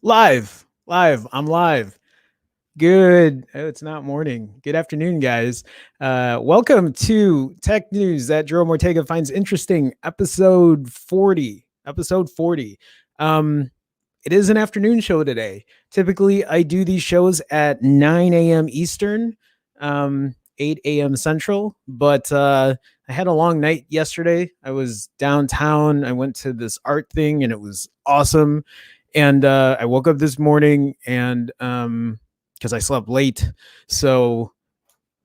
Live. I'm live. Good. Oh, it's not morning. Good afternoon, guys. Welcome to Tech News that Jerome Ortega finds interesting, episode 40. Episode 40. Um, it is an afternoon show today. Typically, I do these shows at 9 a.m. Eastern, 8 a.m. Central, but I had a long night yesterday. I was downtown. I went to this art thing and it was awesome. And I woke up this morning and because I slept late, so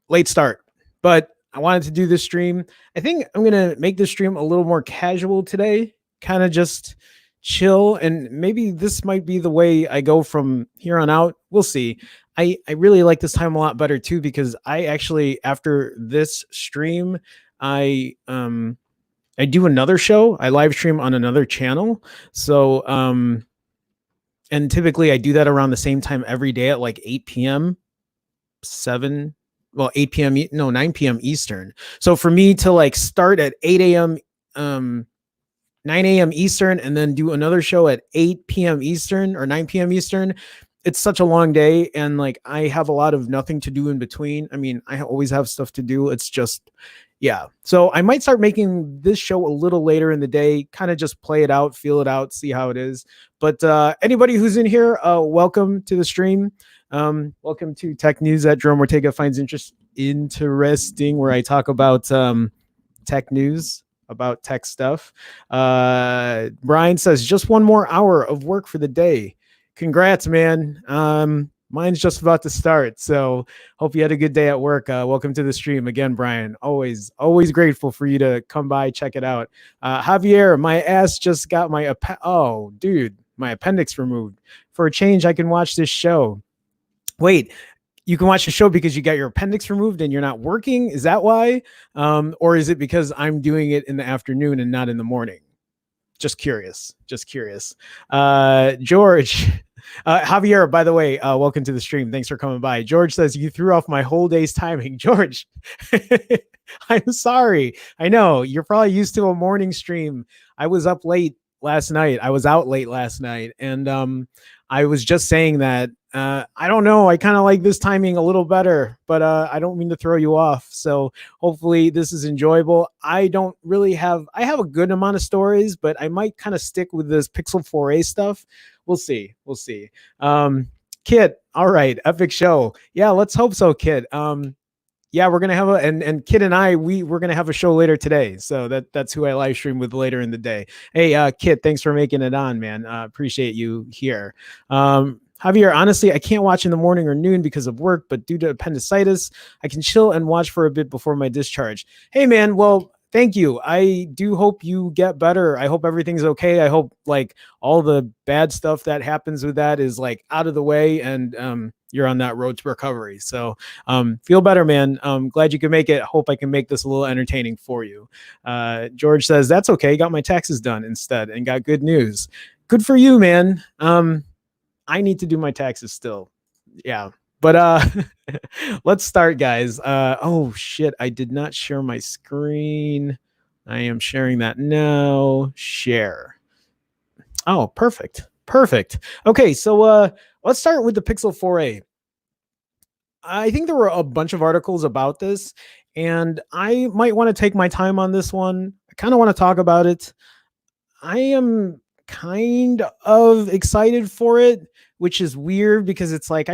late start. But I wanted to do this stream. I think I'm gonna make this stream a little more casual today, kind of just chill, and maybe this might be the way I go from here on out. We'll see. I really like this time a lot better too because I actually after this stream I do another show. I live stream on another channel. So and typically I do that around the same time every day at like 8 p.m. 7 well 8 p.m. No 9 p.m. Eastern. So for me to like start at 8 a.m. 9 a.m. Eastern and then do another show at 8 p.m. Eastern or 9 p.m. Eastern, it's such a long day and like I have a lot of nothing to do in between. I mean, I always have stuff to do. It's just yeah. So I might start making this show a little later in the day, kind of just play it out, feel it out, see how it is. But anybody who's in here, welcome to the stream. Welcome to Tech News that Jerome Ortega finds interesting, where I talk about tech news, about tech stuff. Brian says, just one more hour of work for the day. Congrats, man. Mine's just about to start. So hope you had a good day at work. Welcome to the stream again, Brian. Always grateful for you to come by, check it out. Javier, my ass just got oh, dude, my appendix removed. For a change, I can watch this show. Wait, you can watch the show because you got your appendix removed and you're not working? Is that why? Or is it because I'm doing it in the afternoon and not in the morning? Just curious. George, Javier, by the way, welcome to the stream. Thanks for coming by. George says, you threw off my whole day's timing. George, I'm sorry. I know you're probably used to a morning stream. I was up late last night. I was out late last night. And I was just saying that I don't know. I kind of like this timing a little better, but I don't mean to throw you off. So hopefully this is enjoyable. I have a good amount of stories, but I might kind of stick with this Pixel 4a stuff. We'll see. Kit, all right, epic show. Yeah, let's hope so, Kit. Yeah, we're gonna have and Kit and we're gonna have a show later today. So that's who I live stream with later in the day. Hey, Kit, thanks for making it on, man. Appreciate you here. Javier, honestly, I can't watch in the morning or noon because of work, but due to appendicitis, I can chill and watch for a bit before my discharge. Hey, man, well, thank you. I do hope you get better. I hope everything's okay. I hope like all the bad stuff that happens with that is like out of the way and you're on that road to recovery. So feel better, man. Glad you can make it. Hope I can make this a little entertaining for you. George says, that's okay. Got my taxes done instead and got good news. Good for you, man. I need to do my taxes still. Yeah. But let's start, guys. Oh shit, I did not share my screen. I am sharing that now. Share. Oh, perfect. Okay, so let's start with the Pixel 4a. I think there were a bunch of articles about this, and I might want to take my time on this one. I kind of want to talk about it. I am kind of excited for it, which is weird because it's like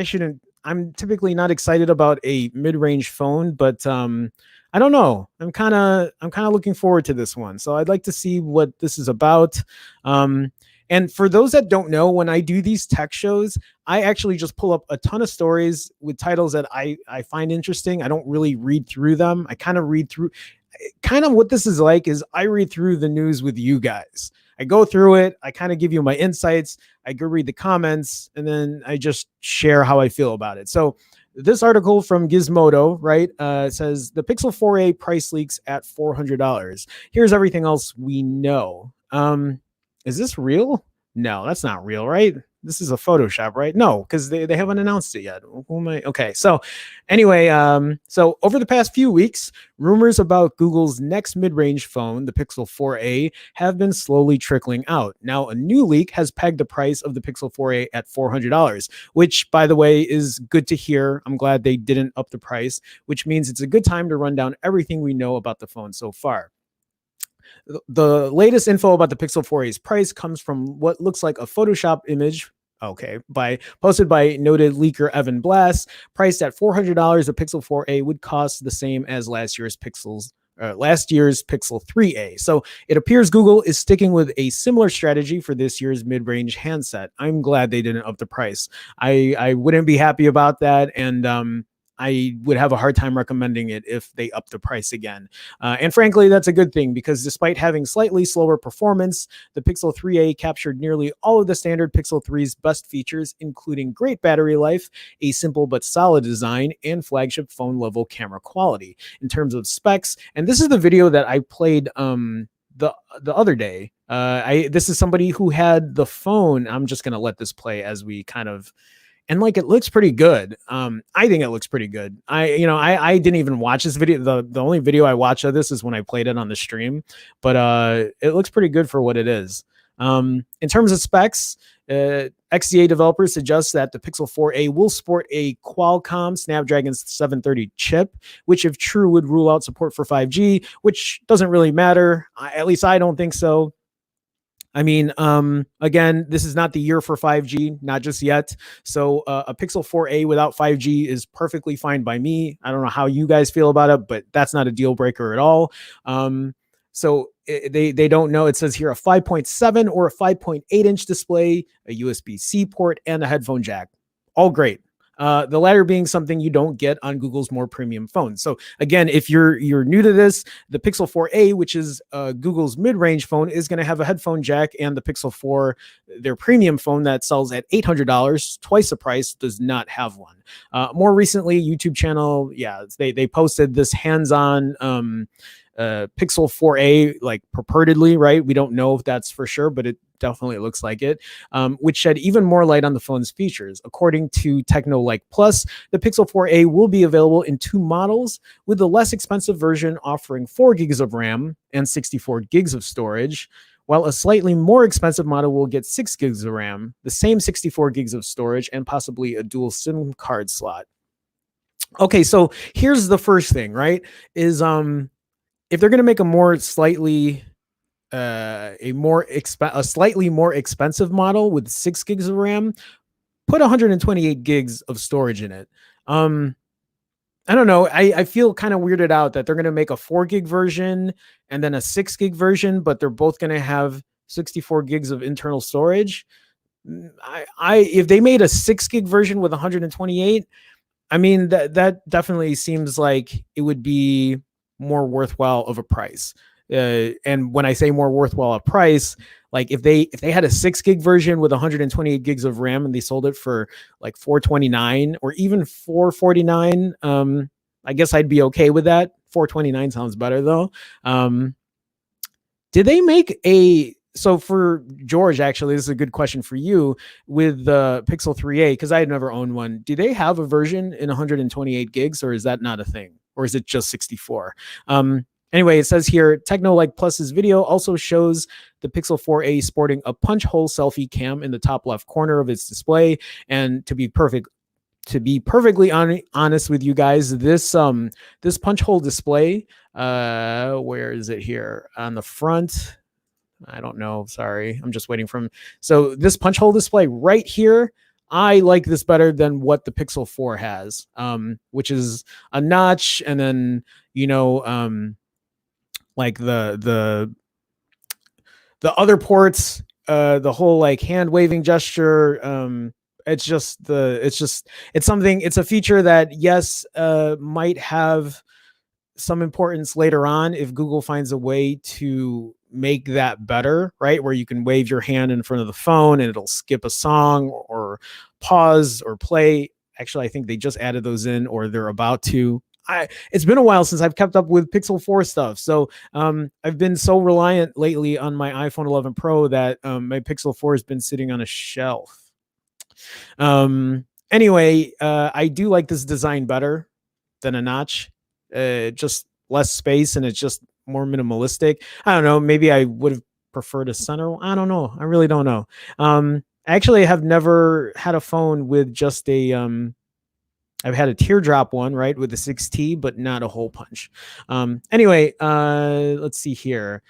I'm typically not excited about a mid-range phone, but I don't know. I'm kind of looking forward to this one. So I'd like to see what this is about. And for those that don't know, when I do these tech shows, I actually just pull up a ton of stories with titles that I find interesting. I don't really read through them. I kind of read through what this is like is I read through the news with you guys. I go through it. I kind of give you my insights. I go read the comments and then I just share how I feel about it. So this article from Gizmodo, right, says the Pixel 4a price leaks at $400. Here's everything else we know. Is this real? No, that's not real, right? This is a Photoshop, right? No, because they haven't announced it yet. Who am I? Okay, so anyway, so over the past few weeks, rumors about Google's next mid-range phone, the Pixel 4a, have been slowly trickling out. Now, a new leak has pegged the price of the Pixel 4a at $400, which, by the way, is good to hear. I'm glad they didn't up the price, which means it's a good time to run down everything we know about the phone so far. The latest info about the Pixel 4a's price comes from what looks like a Photoshop image. Okay, by posted by noted leaker Evan Blass, priced at $400. A Pixel 4a would cost the same as last year's Pixel 3a. So it appears Google is sticking with a similar strategy for this year's mid-range handset. I'm glad they didn't up the price. I wouldn't be happy about that, and I would have a hard time recommending it if they up the price again. And frankly, that's a good thing because despite having slightly slower performance, the Pixel 3a captured nearly all of the standard Pixel 3's best features, including great battery life, a simple but solid design, and flagship phone level camera quality. In terms of specs, and this is the video that I played the other day. This is somebody who had the phone. I'm just gonna let this play as we kind of, and like it looks pretty good. I think it looks pretty good. I didn't even watch this video. The only video I watched of this is when I played it on the stream, but it looks pretty good for what it is. In terms of specs, XDA developers suggest that the Pixel 4a will sport a Qualcomm Snapdragon 730 chip, which if true would rule out support for 5G, which doesn't really matter. At least I don't think so. I mean, again, this is not the year for 5G, not just yet. So a Pixel 4a without 5G is perfectly fine by me. I don't know how you guys feel about it, but that's not a deal breaker at all. They don't know. It says here a 5.7 or a 5.8-inch display, a USB-C port, and a headphone jack. All great. The latter being something you don't get on Google's more premium phones. So again, if you're new to this, the Pixel 4a, which is Google's mid-range phone, is going to have a headphone jack, and the Pixel 4, their premium phone that sells at $800, twice the price, does not have one. More recently, YouTube channel, they posted this hands-on Pixel 4a, like purportedly, right? We don't know if that's for sure, but it definitely looks like it, which shed even more light on the phone's features. According to TechnoLike Plus, the Pixel 4a will be available in two models, with the less expensive version offering 4 gigs of RAM and 64 gigs of storage, while a slightly more expensive model will get 6 gigs of RAM, the same 64 gigs of storage, and possibly a dual SIM card slot. Okay, so here's the first thing, right? Is if they're going to make a slightly more expensive model with 6 gigs of RAM, put 128 gigs of storage in it. I don't know. I feel kind of weirded out that they're going to make a 4 gig version and then a 6 gig version, but they're both going to have 64 gigs of internal storage. If they made a 6 gig version with 128, I mean, that definitely seems like it would be more worthwhile of a price. And when I say more worthwhile a price, like if they had a 6 gig version with 128 gigs of RAM and they sold it for like $429 or even $449, I guess I'd be okay with that. $429 sounds better though. Did they make so for George, actually, this is a good question for you with the Pixel 3a, because I had never owned one. Do they have a version in 128 gigs, or is that not a thing? Or is it just 64? Anyway, it says here, TechnoLike Plus's video also shows the Pixel 4a sporting a punch hole selfie cam in the top left corner of its display. And to be perfectly honest with you guys, this punch hole display, where is it here on the front? I don't know. Sorry, I'm just waiting so this punch hole display right here, I like this better than what the Pixel 4 has, which is a notch, and then like the other ports, the whole like hand waving gesture. It's a feature that yes, might have some importance later on if Google finds a way to make that better, right? Where you can wave your hand in front of the phone and it'll skip a song or pause or play. Actually, I think they just added those in, or they're about to. it's been a while since I've kept up with Pixel 4 stuff. So I've been so reliant lately on my iPhone 11 Pro that my Pixel 4 has been sitting on a shelf. Anyway, I do like this design better than a notch. Just less space and it's just more minimalistic. I don't know. Maybe I would have preferred a center. I don't know. I really don't know. I actually have never had a phone with just a I've had a teardrop one, right, with the 6T, but not a hole punch. Anyway, let's see here.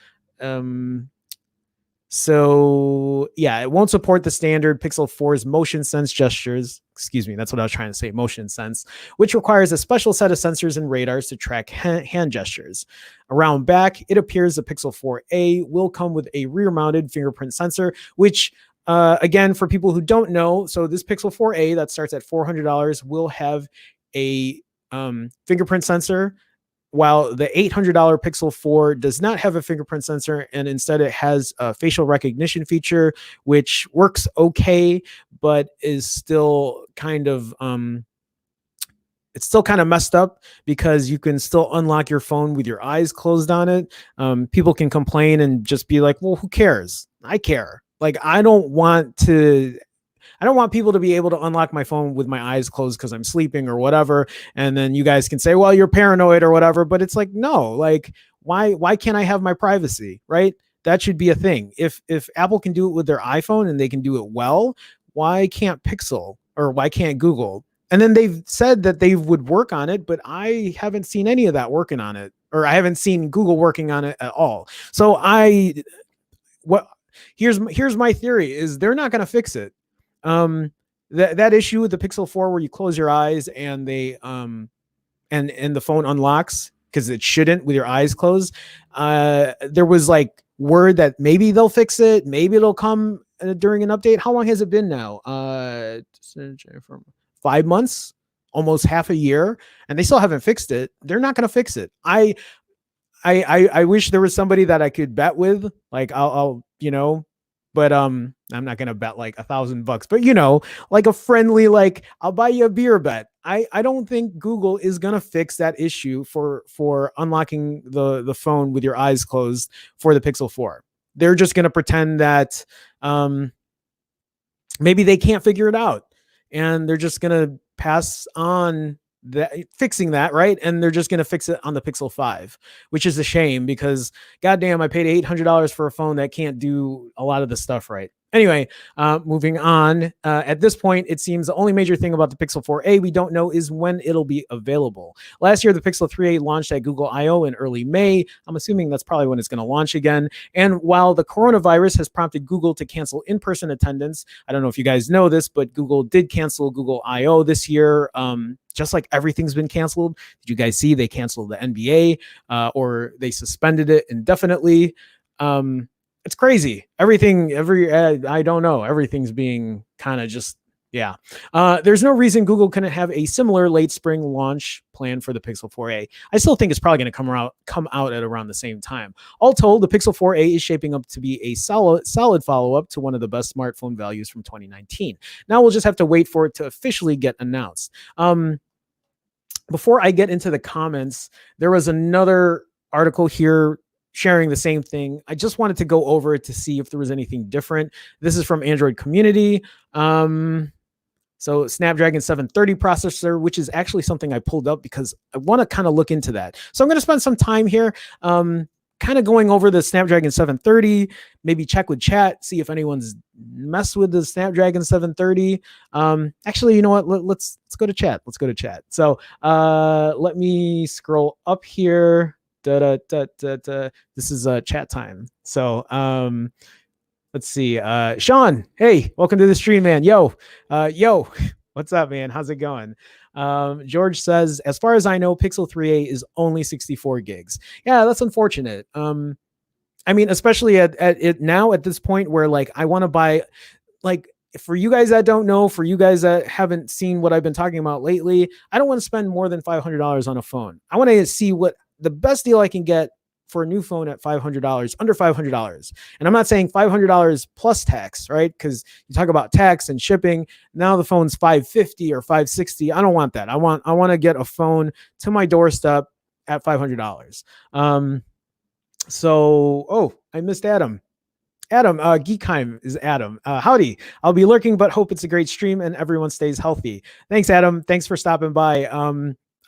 So yeah, it won't support the standard Pixel 4's motion sense gestures. Excuse me, that's what I was trying to say, motion sense, which requires a special set of sensors and radars to track hand gestures. Around back, it appears the Pixel 4a will come with a rear-mounted fingerprint sensor, which again, for people who don't know, so this Pixel 4a that starts at $400 will have a fingerprint sensor, while the $800 Pixel 4 does not have a fingerprint sensor, and instead it has a facial recognition feature, which works okay, but is still kind of it's still kind of messed up because you can still unlock your phone with your eyes closed on it. People can complain and just be like, well, who cares? I care. Like, I don't want people to be able to unlock my phone with my eyes closed because I'm sleeping or whatever. And then you guys can say, well, you're paranoid or whatever. But it's like, no, like, why can't I have my privacy? Right? That should be a thing. If Apple can do it with their iPhone and they can do it well, why can't Pixel or why can't Google? And then they've said that they would work on it, but I haven't seen any of that working on it, or I haven't seen Google working on it at all. So here's my theory is they're not going to fix it. That issue with the Pixel 4 where you close your eyes and they and the phone unlocks because it shouldn't with your eyes closed. There was like word that maybe they'll fix it, maybe it'll come during an update. How long has it been now? 5 months, almost half a year, and they still haven't fixed it. They're not going to fix it. I wish there was somebody that I could bet with, like I'll but I'm not gonna bet like $1,000, but like a friendly, like I'll buy you a beer bet. I don't think Google is gonna fix that issue for unlocking the phone with your eyes closed for the Pixel 4. They're just gonna pretend that maybe they can't figure it out, and they're just gonna pass on that fixing that, right? And they're just going to fix it on the Pixel 5, which is a shame because goddamn, I paid $800 for a phone that can't do a lot of the stuff right. Anyway, moving on. At this point, it seems the only major thing about the Pixel 4a we don't know is when it'll be available. Last year, the Pixel 3a launched at Google I/O in early May. I'm assuming that's probably when it's going to launch again. And while the coronavirus has prompted Google to cancel in-person attendance, I don't know if you guys know this, but Google did cancel Google I/O this year. Just like everything's been canceled. Did you guys see they canceled the NBA or they suspended it indefinitely? It's crazy. I don't know. Everything's being kind of just, yeah. There's no reason Google couldn't have a similar late spring launch plan for the Pixel 4a. I still think it's probably going to come out at around the same time. All told, the Pixel 4a is shaping up to be a solid follow-up to one of the best smartphone values from 2019. Now we'll just have to wait for it to officially get announced. Before I get into the comments, there was another article here sharing the same thing. I just wanted to go over it to see if there was anything different. This is from Android Community. So Snapdragon 730 processor, which is actually something I pulled up because I want to kind of look into that. So I'm going to spend some time here kind of going over the Snapdragon 730, maybe check with chat, see if anyone's messed with the Snapdragon 730. Actually, you know what? Let's go to chat. Let's go to chat. So let me scroll up here. This is chat time. So let's see. Sean, hey, welcome to the stream, man. Yo, what's up, man? How's it going? George says, as far as I know, Pixel 3a is only 64 gigs. Yeah, that's unfortunate. I mean, especially at it now at this point where like I want to buy, like, for you guys that don't know, for you guys that haven't seen what I've been talking about lately, I don't want to spend more than $500 on a phone. I want to see what the best deal I can get for a new phone at $500, under $500. And I'm not saying $500 plus tax, right? Because you talk about tax and shipping. Now the phone's $550 or $560. I don't want that. I want to get a phone to my doorstep at $500. I missed Adam. Adam, Geekheim is Adam. Howdy. I'll be lurking, but hope it's a great stream and everyone stays healthy. Thanks, Adam. Thanks for stopping by.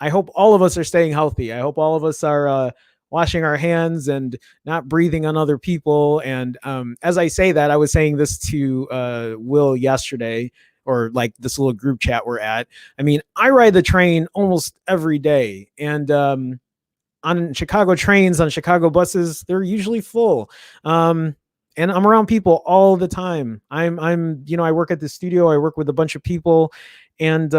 I hope all of us are staying healthy. I hope all of us are washing our hands and not breathing on other people. And as I say that, I was saying this to Will yesterday, or like this little group chat we're at. I mean, I ride the train almost every day. And on Chicago trains, on Chicago buses, they're usually full. And I'm around people all the time. I work at the studio. I work with a bunch of people, and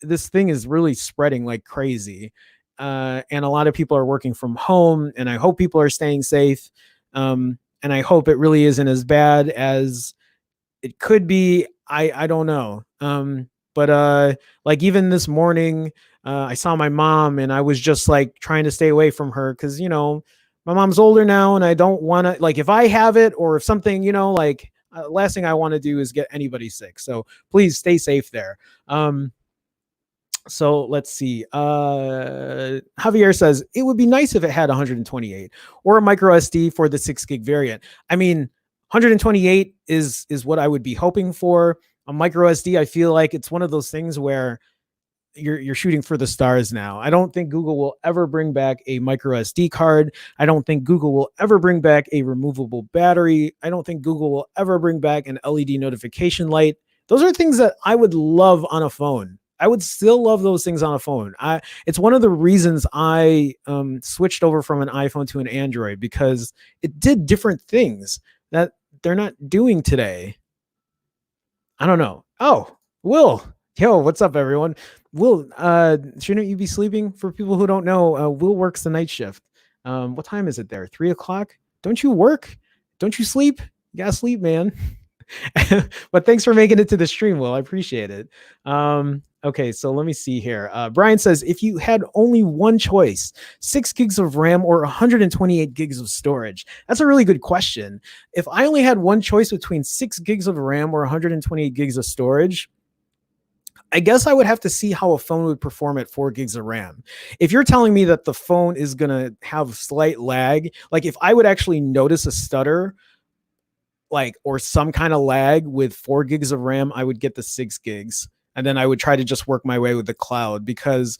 this thing is really spreading like crazy. And a lot of people are working from home, and I hope people are staying safe. And I hope it really isn't as bad as it could be. I don't know. But like even this morning, I saw my mom, and I was just like trying to stay away from her because, my mom's older now, and I don't want to, like, if I have it or if something, last thing I want to do is get anybody sick. So please stay safe there. So let's see. Javier says it would be nice if it had 128 or a micro SD for the 6 gig variant. I mean, 128 is what I would be hoping for. A micro SD, I feel like it's one of those things where you're shooting for the stars now. I don't think Google will ever bring back a micro SD card. I don't think Google will ever bring back a removable battery. I don't think Google will ever bring back an LED notification light. Those are things that I would love on a phone. I would still love those things on a phone. It's one of the reasons I switched over from an iPhone to an Android, because it did different things that they're not doing today. I don't know. Oh, Will. Yo, what's up, everyone? Will, shouldn't you be sleeping? For people who don't know, Will works the night shift. What time is it there? 3:00? Don't you work? Don't you sleep? You gotta sleep, man. But thanks for making it to the stream, Will. I appreciate it. Okay, so let me see here. Brian says, if you had only one choice, 6 gigs of RAM or 128 gigs of storage? That's a really good question. If I only had one choice between 6 gigs of RAM or 128 gigs of storage, I guess I would have to see how a phone would perform at 4 gigs of RAM. If you're telling me that the phone is going to have slight lag, like if I would actually notice a stutter, or some kind of lag with 4 gigs of RAM, I would get the 6 gigs. And then I would try to just work my way with the cloud, because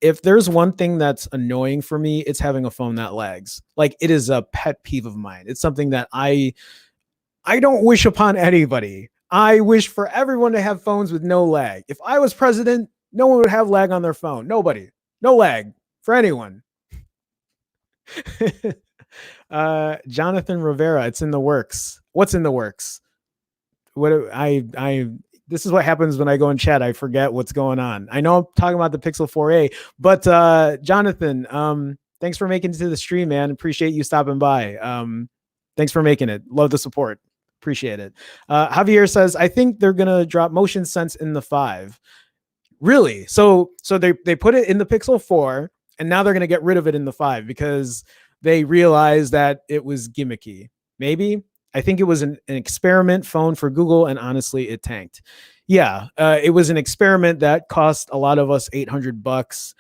if there's one thing that's annoying for me, it's having a phone that lags. Like, it is a pet peeve of mine. It's something that I don't wish upon anybody. I wish for everyone to have phones with no lag. If I was president, no one would have lag on their phone. Nobody. No lag for anyone. Jonathan Rivera, it's in the works. What's in the works? This is what happens when I go in chat. I forget what's going on. I know I'm talking about the Pixel 4a, but Jonathan, thanks for making it to the stream, man. Appreciate you stopping by. Thanks for making it. Love the support. Appreciate it. Javier says, I think they're gonna drop motion sense in the 5. Really? So they put it in the Pixel 4, and now they're gonna get rid of it in the 5 because they realized that it was gimmicky. Maybe. I think it was an experiment phone for Google, and honestly, it tanked. Yeah, it was an experiment that cost a lot of us $800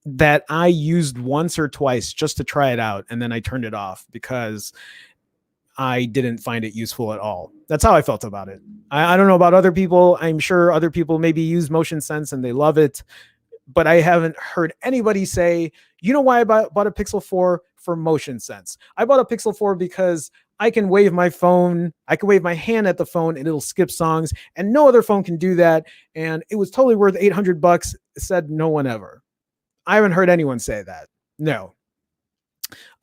that I used once or twice just to try it out, and then I turned it off because I didn't find it useful at all. That's how I felt about it. I don't know about other people. I'm sure other people maybe use motion sense and they love it, but I haven't heard anybody say, you know why I bought a Pixel 4? For motion sense. I bought a Pixel 4 because I can wave my phone. I can wave my hand at the phone and it'll skip songs, and no other phone can do that. And it was totally worth $800. Said no one ever. I haven't heard anyone say that. No.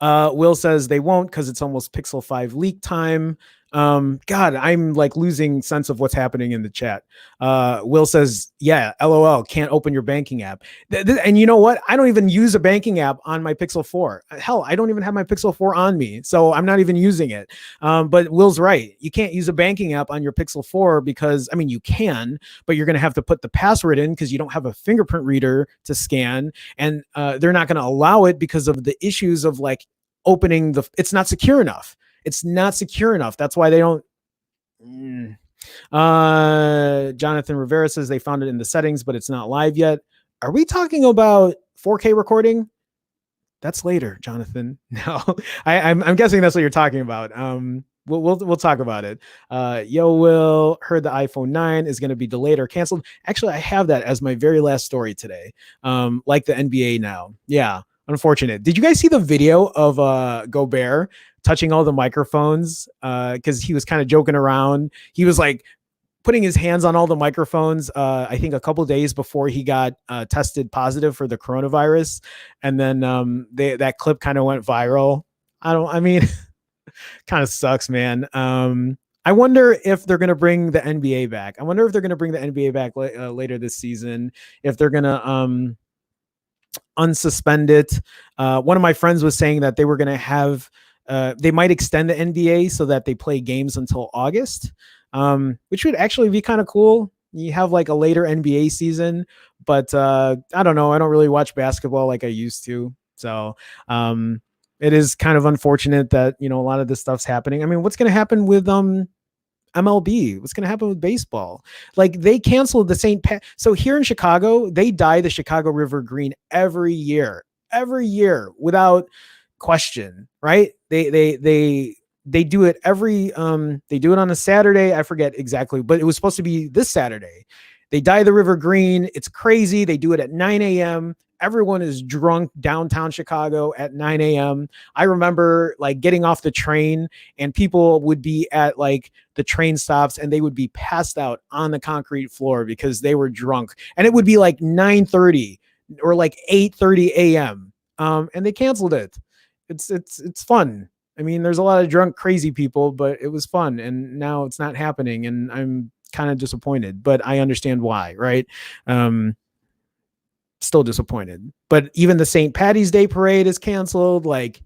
Will says they won't because it's almost Pixel 5 leak time. God, I'm like losing sense of what's happening in the chat. Will says, yeah, LOL, can't open your banking app. And you know what? I don't even use a banking app on my Pixel 4. Hell, I don't even have my Pixel 4 on me, so I'm not even using it. But Will's right. You can't use a banking app on your Pixel 4 because, I mean, you can, but you're going to have to put the password in because you don't have a fingerprint reader to scan. And they're not going to allow it because of the issues of like opening it's not secure enough. It's not secure enough. That's why they don't. Jonathan Rivera says they found it in the settings, but it's not live yet. Are we talking about 4K recording? That's later, Jonathan. No, I'm guessing that's what you're talking about. We'll talk about it. Yo, Will heard the iPhone 9 is going to be delayed or canceled. Actually, I have that as my very last story today. Like the NBA now. Yeah, unfortunate. Did you guys see the video of Gobert touching all the microphones? Because he was kind of joking around. He was like putting his hands on all the microphones, I think a couple days before he got tested positive for the coronavirus. And then that clip kind of went viral. I mean, kind of sucks, man. I wonder if they're going to bring the NBA back. I wonder if they're going to bring the NBA back later this season, if they're going to unsuspend it. One of my friends was saying that they were going to have, they might extend the NBA so that they play games until August. Which would actually be kind of cool. You have like a later NBA season, but I don't know. I don't really watch basketball like I used to. So it is kind of unfortunate that, you know, a lot of this stuff's happening. I mean, what's going to happen with MLB? What's going to happen with baseball? Like they canceled the St. Pat. So here in Chicago, they dye the Chicago River green every year without question, right? They do it they do it on a Saturday. I forget exactly, but it was supposed to be this Saturday. They dye the river green. It's crazy. They do it at 9 a.m. Everyone is drunk downtown Chicago at 9 a.m. I remember like getting off the train and people would be at like the train stops and they would be passed out on the concrete floor because they were drunk. And it would be like 9:30 or like 8:30 a.m. And they canceled it. It's fun. I mean, there's a lot of drunk, crazy people, but it was fun. And now it's not happening. And I'm kind of disappointed, but I understand why, right? Still disappointed. But even the St. Patty's Day parade is canceled. Like,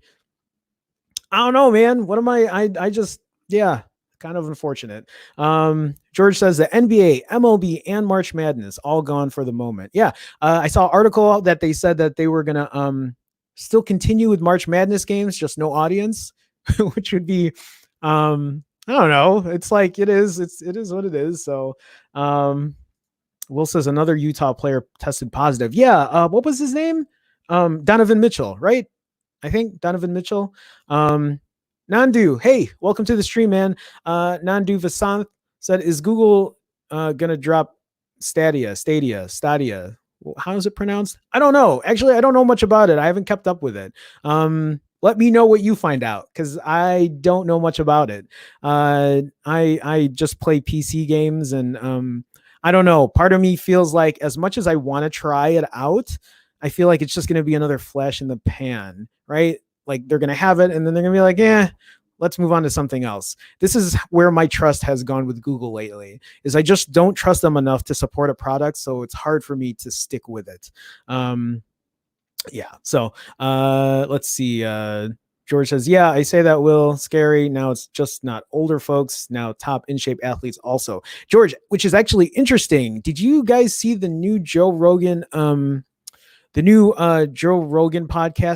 I don't know, man. What am I just, yeah, kind of unfortunate. George says the NBA, MLB, and March Madness all gone for the moment. Yeah. I saw an article that they said that they were going to still continue with March Madness games, just no audience, which would be, I don't know. It's like, it is what it is. So, Will says another Utah player tested positive. Yeah. What was his name? Donovan Mitchell, right? I think Donovan Mitchell. Nandu, hey, welcome to the stream, man. Nandu Vasanth said, is Google gonna drop Stadia? How is it pronounced? I don't know. Actually, I don't know much about it. I haven't kept up with it. Let me know what you find out because I don't know much about it. I just play PC games and I don't know. Part of me feels like as much as I want to try it out, I feel like it's just going to be another flash in the pan, right? Like they're going to have it and then they're going to be like, yeah, let's move on to something else. This is where my trust has gone with Google lately, is I just don't trust them enough to support a product. So it's hard for me to stick with it. Yeah. So let's see. George says, yeah, I say that, Will. Scary. Now it's just not older folks. Now top in-shape athletes also. George, which is actually interesting. Did you guys see the new Joe Rogan podcast?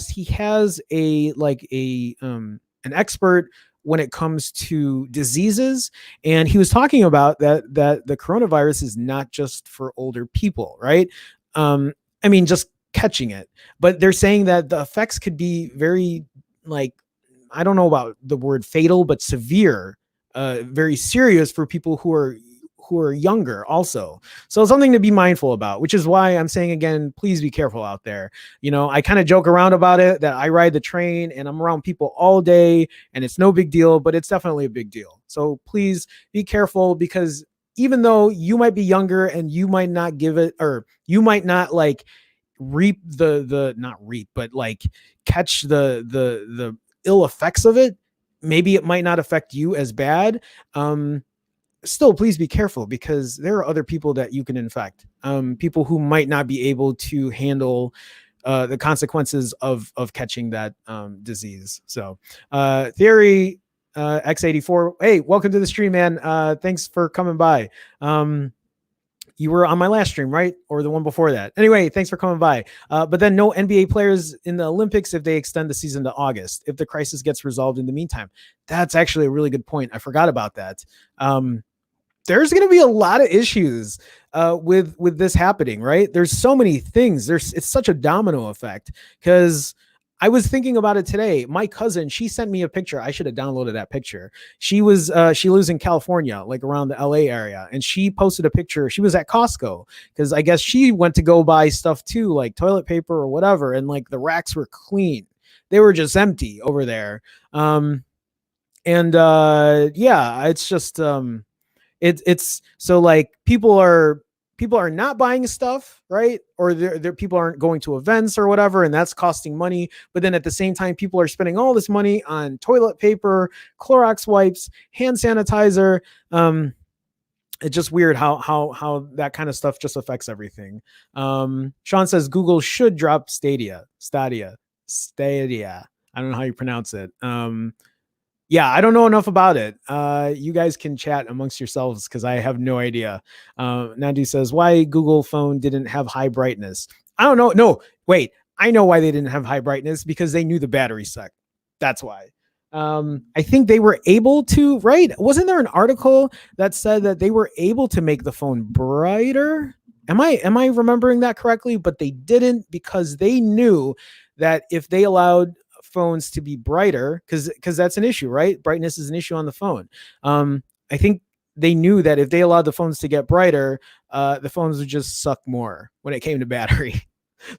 He has an expert when it comes to diseases, and he was talking about that the coronavirus is not just for older people, right? I mean, just catching it, but they're saying that the effects could be very, like, I don't know about the word fatal, but severe, very serious for people who are younger also. So something to be mindful about, which is why I'm saying again, please be careful out there. You know, I kind of joke around about it that I ride the train and I'm around people all day and it's no big deal, but it's definitely a big deal. So please be careful, because even though you might be younger and you might not give it, or you might not like reap not reap, but like catch the ill effects of it, maybe it might not affect you as bad. Still, please be careful, because there are other people that you can infect, people who might not be able to handle the consequences of catching that disease. So, Theory X84, hey, welcome to the stream, man. Thanks for coming by. You were on my last stream, right? Or the one before that. Anyway, thanks for coming by. But then no NBA players in the Olympics if they extend the season to August, if the crisis gets resolved in the meantime. That's actually a really good point. I forgot about that. There's going to be a lot of issues with this happening, right? There's so many things. It's such a domino effect, because I was thinking about it today. My cousin, she sent me a picture. I should have downloaded that picture. She lives in California, like around the LA area, and she posted a picture. She was at Costco, because I guess she went to go buy stuff too, like toilet paper or whatever, and like the racks were clean. They were just empty over there. Yeah, it's just it's so like people are not buying stuff, right? Or they're people aren't going to events or whatever, and that's costing money. But then at the same time, people are spending all this money on toilet paper, Clorox wipes, hand sanitizer. It's just weird how that kind of stuff just affects everything. Sean says Google should drop Stadia. I don't know how you pronounce it. Yeah, I don't know enough about it. You guys can chat amongst yourselves, because I have no idea. Nandi says, why Google phone didn't have high brightness? I don't know. No, wait. I know why they didn't have high brightness, because they knew the battery sucked. That's why. I think they were able to, right? Wasn't there an article that said that they were able to make the phone brighter? Am I remembering that correctly? But they didn't, because they knew that if they allowed phones to be brighter, because that's an issue, right? Brightness is an issue on the phone. I think they knew that if they allowed the phones to get brighter, the phones would just suck more when it came to battery.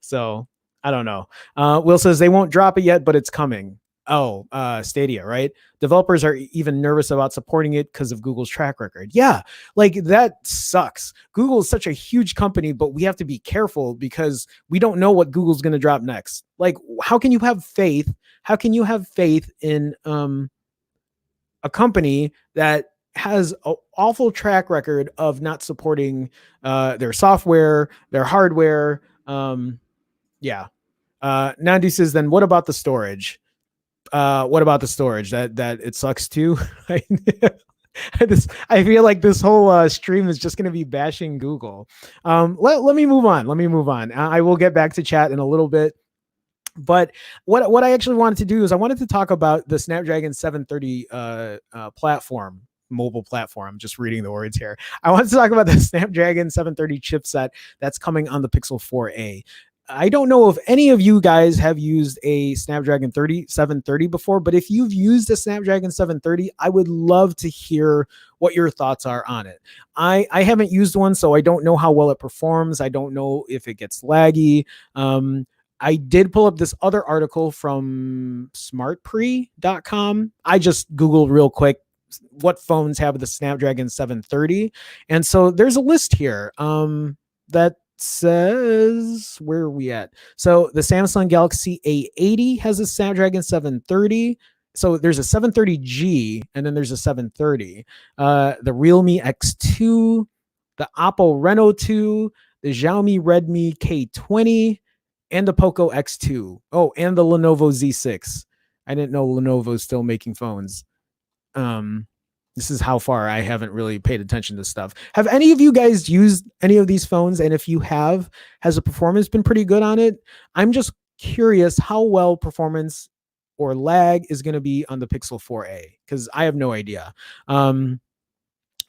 So I don't know. Will says they won't drop it yet, but it's coming. Oh, Stadia, right? Developers are even nervous about supporting it because of Google's track record. Yeah, like that sucks. Google is such a huge company, but we have to be careful, because we don't know what Google's going to drop next. Like, how can you have faith? How can you have faith in a company that has an awful track record of not supporting their software, their hardware? Yeah. Nandi says, then what about the storage? What about the storage? That it sucks too. I feel like this whole stream is just going to be bashing Google. Let me move on. I will get back to chat in a little bit. But what I actually wanted to do is I wanted to talk about the Snapdragon 730 platform, mobile platform. I'm just reading the words here. I wanted to talk about the Snapdragon 730 chipset that's coming on the Pixel 4a. I don't know if any of you guys have used a Snapdragon 730 before, but if you've used a Snapdragon 730, I would love to hear what your thoughts are on it. I haven't used one, so I don't know how well it performs. I don't know if it gets laggy. I did pull up this other article from smartpre.com. I just Googled real quick what phones have the Snapdragon 730. And so there's a list here that says, where are we at? So the Samsung Galaxy A80 has a Snapdragon 730. So there's a 730G and then there's a 730. The Realme X2, the Oppo Reno 2, the Xiaomi Redmi K20, and the Poco X2. Oh, and the Lenovo Z6. I didn't know Lenovo's still making phones. This is how far I haven't really paid attention to stuff. Have any of you guys used any of these phones? And if you have, has the performance been pretty good on it? I'm just curious how well performance or lag is going to be on the Pixel 4a, because I have no idea. I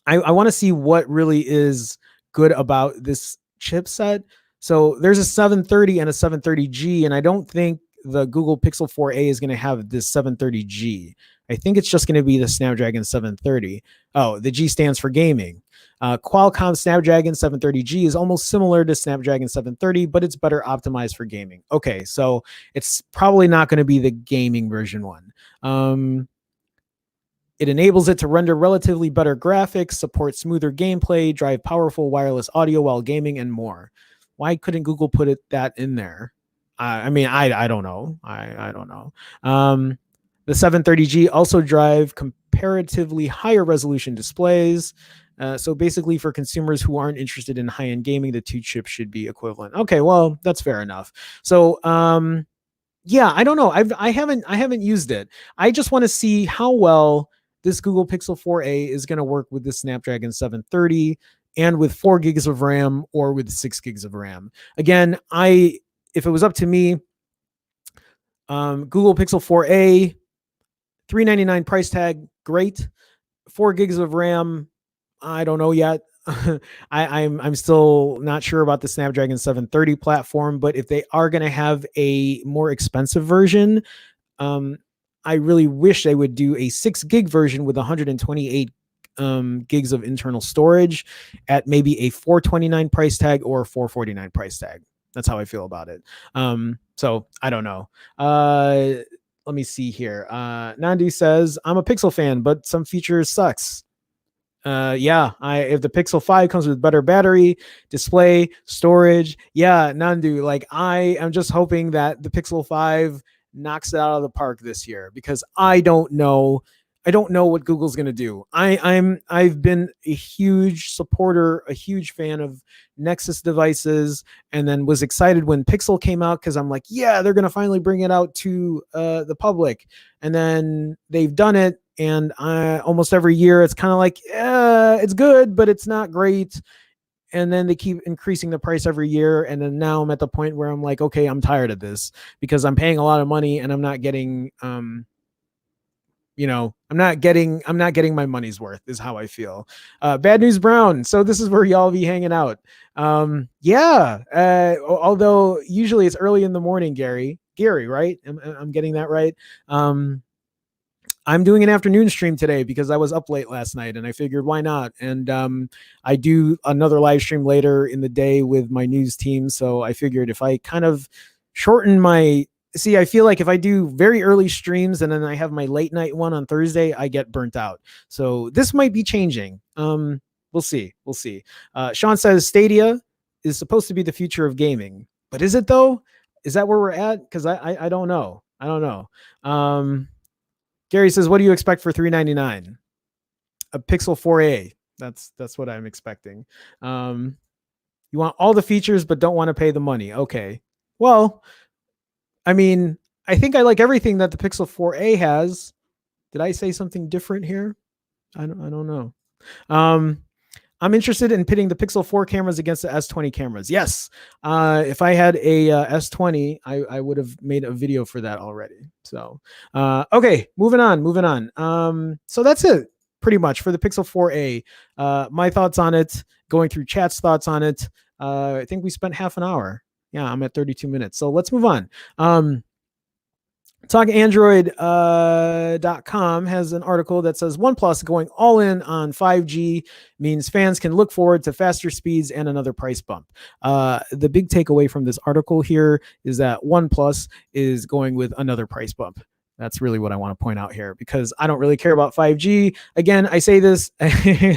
want to see what really is good about this chipset. So there's a 730 and a 730G, and I don't think the Google Pixel 4a is going to have this 730G. I think it's just going to be the Snapdragon 730. Oh, the G stands for gaming. Qualcomm Snapdragon 730G is almost similar to Snapdragon 730, but it's better optimized for gaming. Okay, so it's probably not going to be the gaming version one. It enables it to render relatively better graphics, support smoother gameplay, drive powerful wireless audio while gaming, and more. Why couldn't Google put that in there? I mean, I don't know. I don't know. The 730G also drive comparatively higher resolution displays. So basically, for consumers who aren't interested in high-end gaming, the two chips should be equivalent. Okay, well, that's fair enough. So, yeah, I don't know. I haven't used it. I just want to see how well this Google Pixel 4a is going to work with the Snapdragon 730 and with 4 gigs of RAM or with 6 gigs of RAM. Again, if it was up to me, Google Pixel 4a, $399 price tag, great. 4 gigs of RAM, I don't know yet. I'm still not sure about the Snapdragon 730 platform, but if they are going to have a more expensive version, I really wish they would do a 6 gig version with 128 gigs of internal storage at maybe a 429 price tag or 449 price tag. That's how I feel about it. So I don't know. Let me see here. Nandi says, I'm a Pixel fan, but some features sucks. Yeah, if the Pixel 5 comes with better battery, display, storage, yeah, Nandu, like I am just hoping that the Pixel 5 knocks it out of the park this year because I don't know what Google's going to do. I've been a huge supporter, a huge fan of Nexus devices, and then was excited when Pixel came out because I'm like, yeah, they're going to finally bring it out to the public. And then they've done it, and almost every year it's kind of like, it's good, but it's not great. And then they keep increasing the price every year, and then now I'm at the point where I'm like, okay, I'm tired of this because I'm paying a lot of money and I'm not getting I'm not getting my money's worth is how I feel. Bad News Brown. So this is where y'all be hanging out. Yeah. Although usually it's early in the morning, Gary, right? I'm getting that right. I'm doing an afternoon stream today because I was up late last night and I figured why not? And I do another live stream later in the day with my news team. So I figured if I kind of shorten I feel like if I do very early streams and then I have my late night one on Thursday, I get burnt out. So this might be changing. We'll see. Sean says Stadia is supposed to be the future of gaming, but is it though? Is that where we're at? Because I don't know. Gary says, what do you expect for $399? A Pixel 4a. That's what I'm expecting. You want all the features, but don't want to pay the money. Okay. Well, I mean, I think I like everything that the Pixel 4a has. Did I say something different here? I don't know. I'm interested in pitting the Pixel 4 cameras against the S20 cameras. Yes. If I had a S20, I would have made a video for that already. So, okay, moving on. So that's it pretty much for the Pixel 4a. My thoughts on it, going through chat's thoughts on it. I think we spent half an hour. Yeah, I'm at 32 minutes. So let's move on. TalkAndroid.com has an article that says OnePlus going all in on 5G means fans can look forward to faster speeds and another price bump. The big takeaway from this article here is that OnePlus is going with another price bump. That's really what I want to point out here because I don't really care about 5G. Again, I say this,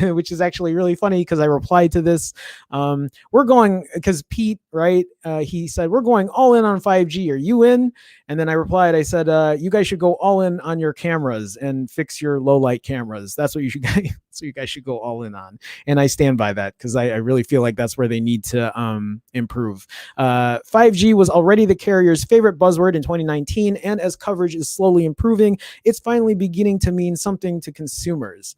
which is actually really funny because I replied to this. We're going, because Pete, right? He said, we're going all in on 5G. Are you in? And then I replied, I said, you guys should go all in on your cameras and fix your low light cameras. That's what you guys should go all in on. And I stand by that because I really feel like that's where they need to improve. 5G was already the carrier's favorite buzzword in 2019. And as coverage is slowly improving, it's finally beginning to mean something to consumers.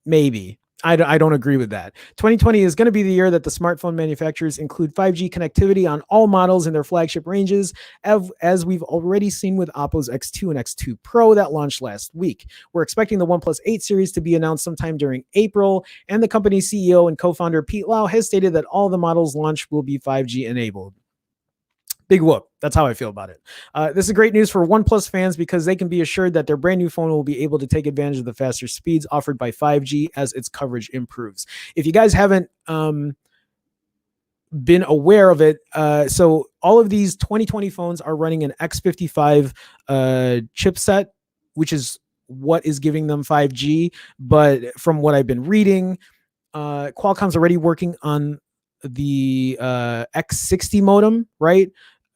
Maybe. I don't agree with that. 2020 is going to be the year that the smartphone manufacturers include 5G connectivity on all models in their flagship ranges, as we've already seen with Oppo's X2 and X2 Pro that launched last week. We're expecting the OnePlus 8 series to be announced sometime during April, and the company's CEO and co-founder Pete Lau has stated that all the models launched will be 5G enabled. Big whoop. That's how I feel about it. This is great news for OnePlus fans because they can be assured that their brand new phone will be able to take advantage of the faster speeds offered by 5G as its coverage improves. If you guys haven't been aware of it, so all of these 2020 phones are running an X55 chipset, which is what is giving them 5G. But from what I've been reading, Qualcomm's already working on the X60 modem, right?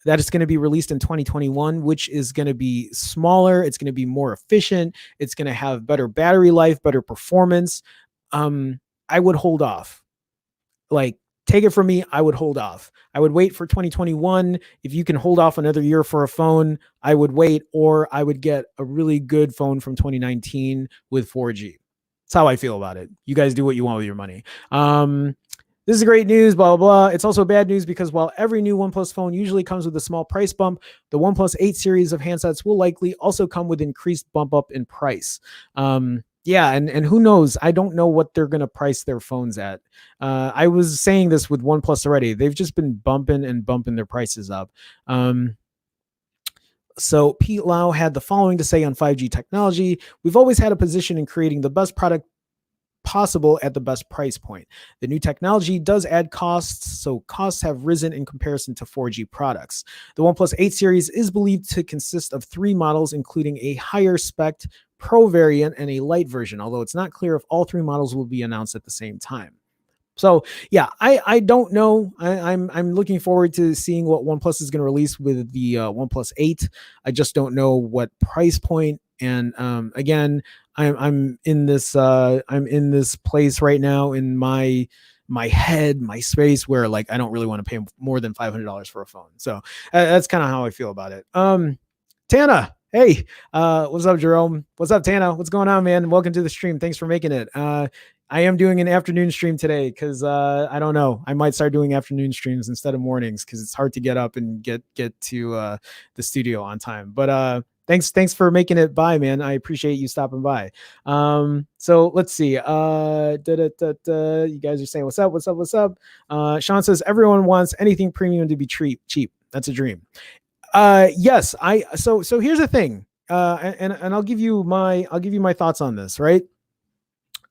that it's going to be released in 2021, which is going to be smaller. It's going to be more efficient. It's going to have better battery life, better performance. I would hold off. Like, take it from me, I would hold off. I would wait for 2021. If you can hold off another year for a phone, I would wait, or I would get a really good phone from 2019 with 4G. That's how I feel about it. You guys do what you want with your money. This is great news, blah, blah, blah. It's also bad news because while every new OnePlus phone usually comes with a small price bump, the OnePlus 8 series of handsets will likely also come with increased bump up in price. Yeah, and who knows? I don't know what they're going to price their phones at. I was saying this with OnePlus already. They've just been bumping their prices up. So Pete Lau had the following to say on 5G technology. We've always had a position in creating the best product possible at the best price point. The new technology does add costs, so costs have risen in comparison to 4G products. The OnePlus 8 series is believed to consist of 3 models, including a higher spec Pro variant and a light version, although it's not clear if all 3 models will be announced at the same time. So yeah, I don't know. I'm looking forward to seeing what OnePlus is going to release with the OnePlus 8. I just don't know what price point. And again, I'm in this place right now in my head, my space, where like I don't really want to pay more than $500 for a phone. So that's kind of how I feel about it. Tana, hey, what's up, Jerome? What's up, Tana? What's going on, man? Welcome to the stream. Thanks for making it. I am doing an afternoon stream today because I don't know. I might start doing afternoon streams instead of mornings because it's hard to get up and get to the studio on time. But thanks for making it by, man. I appreciate you stopping by. So let's see. You guys are saying what's up. Sean says everyone wants anything premium to be cheap. That's a dream. Yes, so here's the thing. And I'll give you my thoughts on this, right?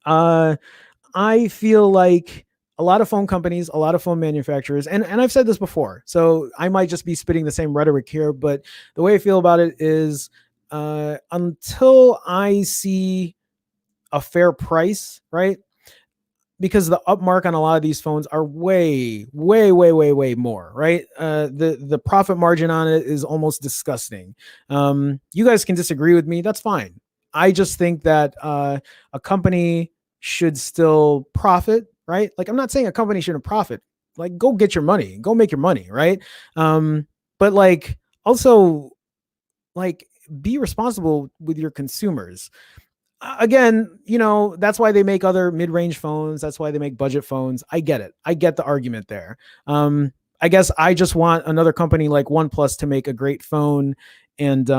I feel like a lot of phone companies, a lot of phone manufacturers, and I've said this before, so I might just be spitting the same rhetoric here, but the way I feel about it is until I see a fair price, right? Because the upmark on a lot of these phones are way more, right? The profit margin on it is almost disgusting. You guys can disagree with me. That's fine. I just think that a company should still profit, right? Like, I'm not saying a company shouldn't profit. Like, go get your money, go make your money, right? But like, also, like, be responsible with your consumers. Again, that's why they make other mid-range phones. That's why they make budget phones. I get it. I get the argument there. I guess I just want another company like OnePlus to make a great phone and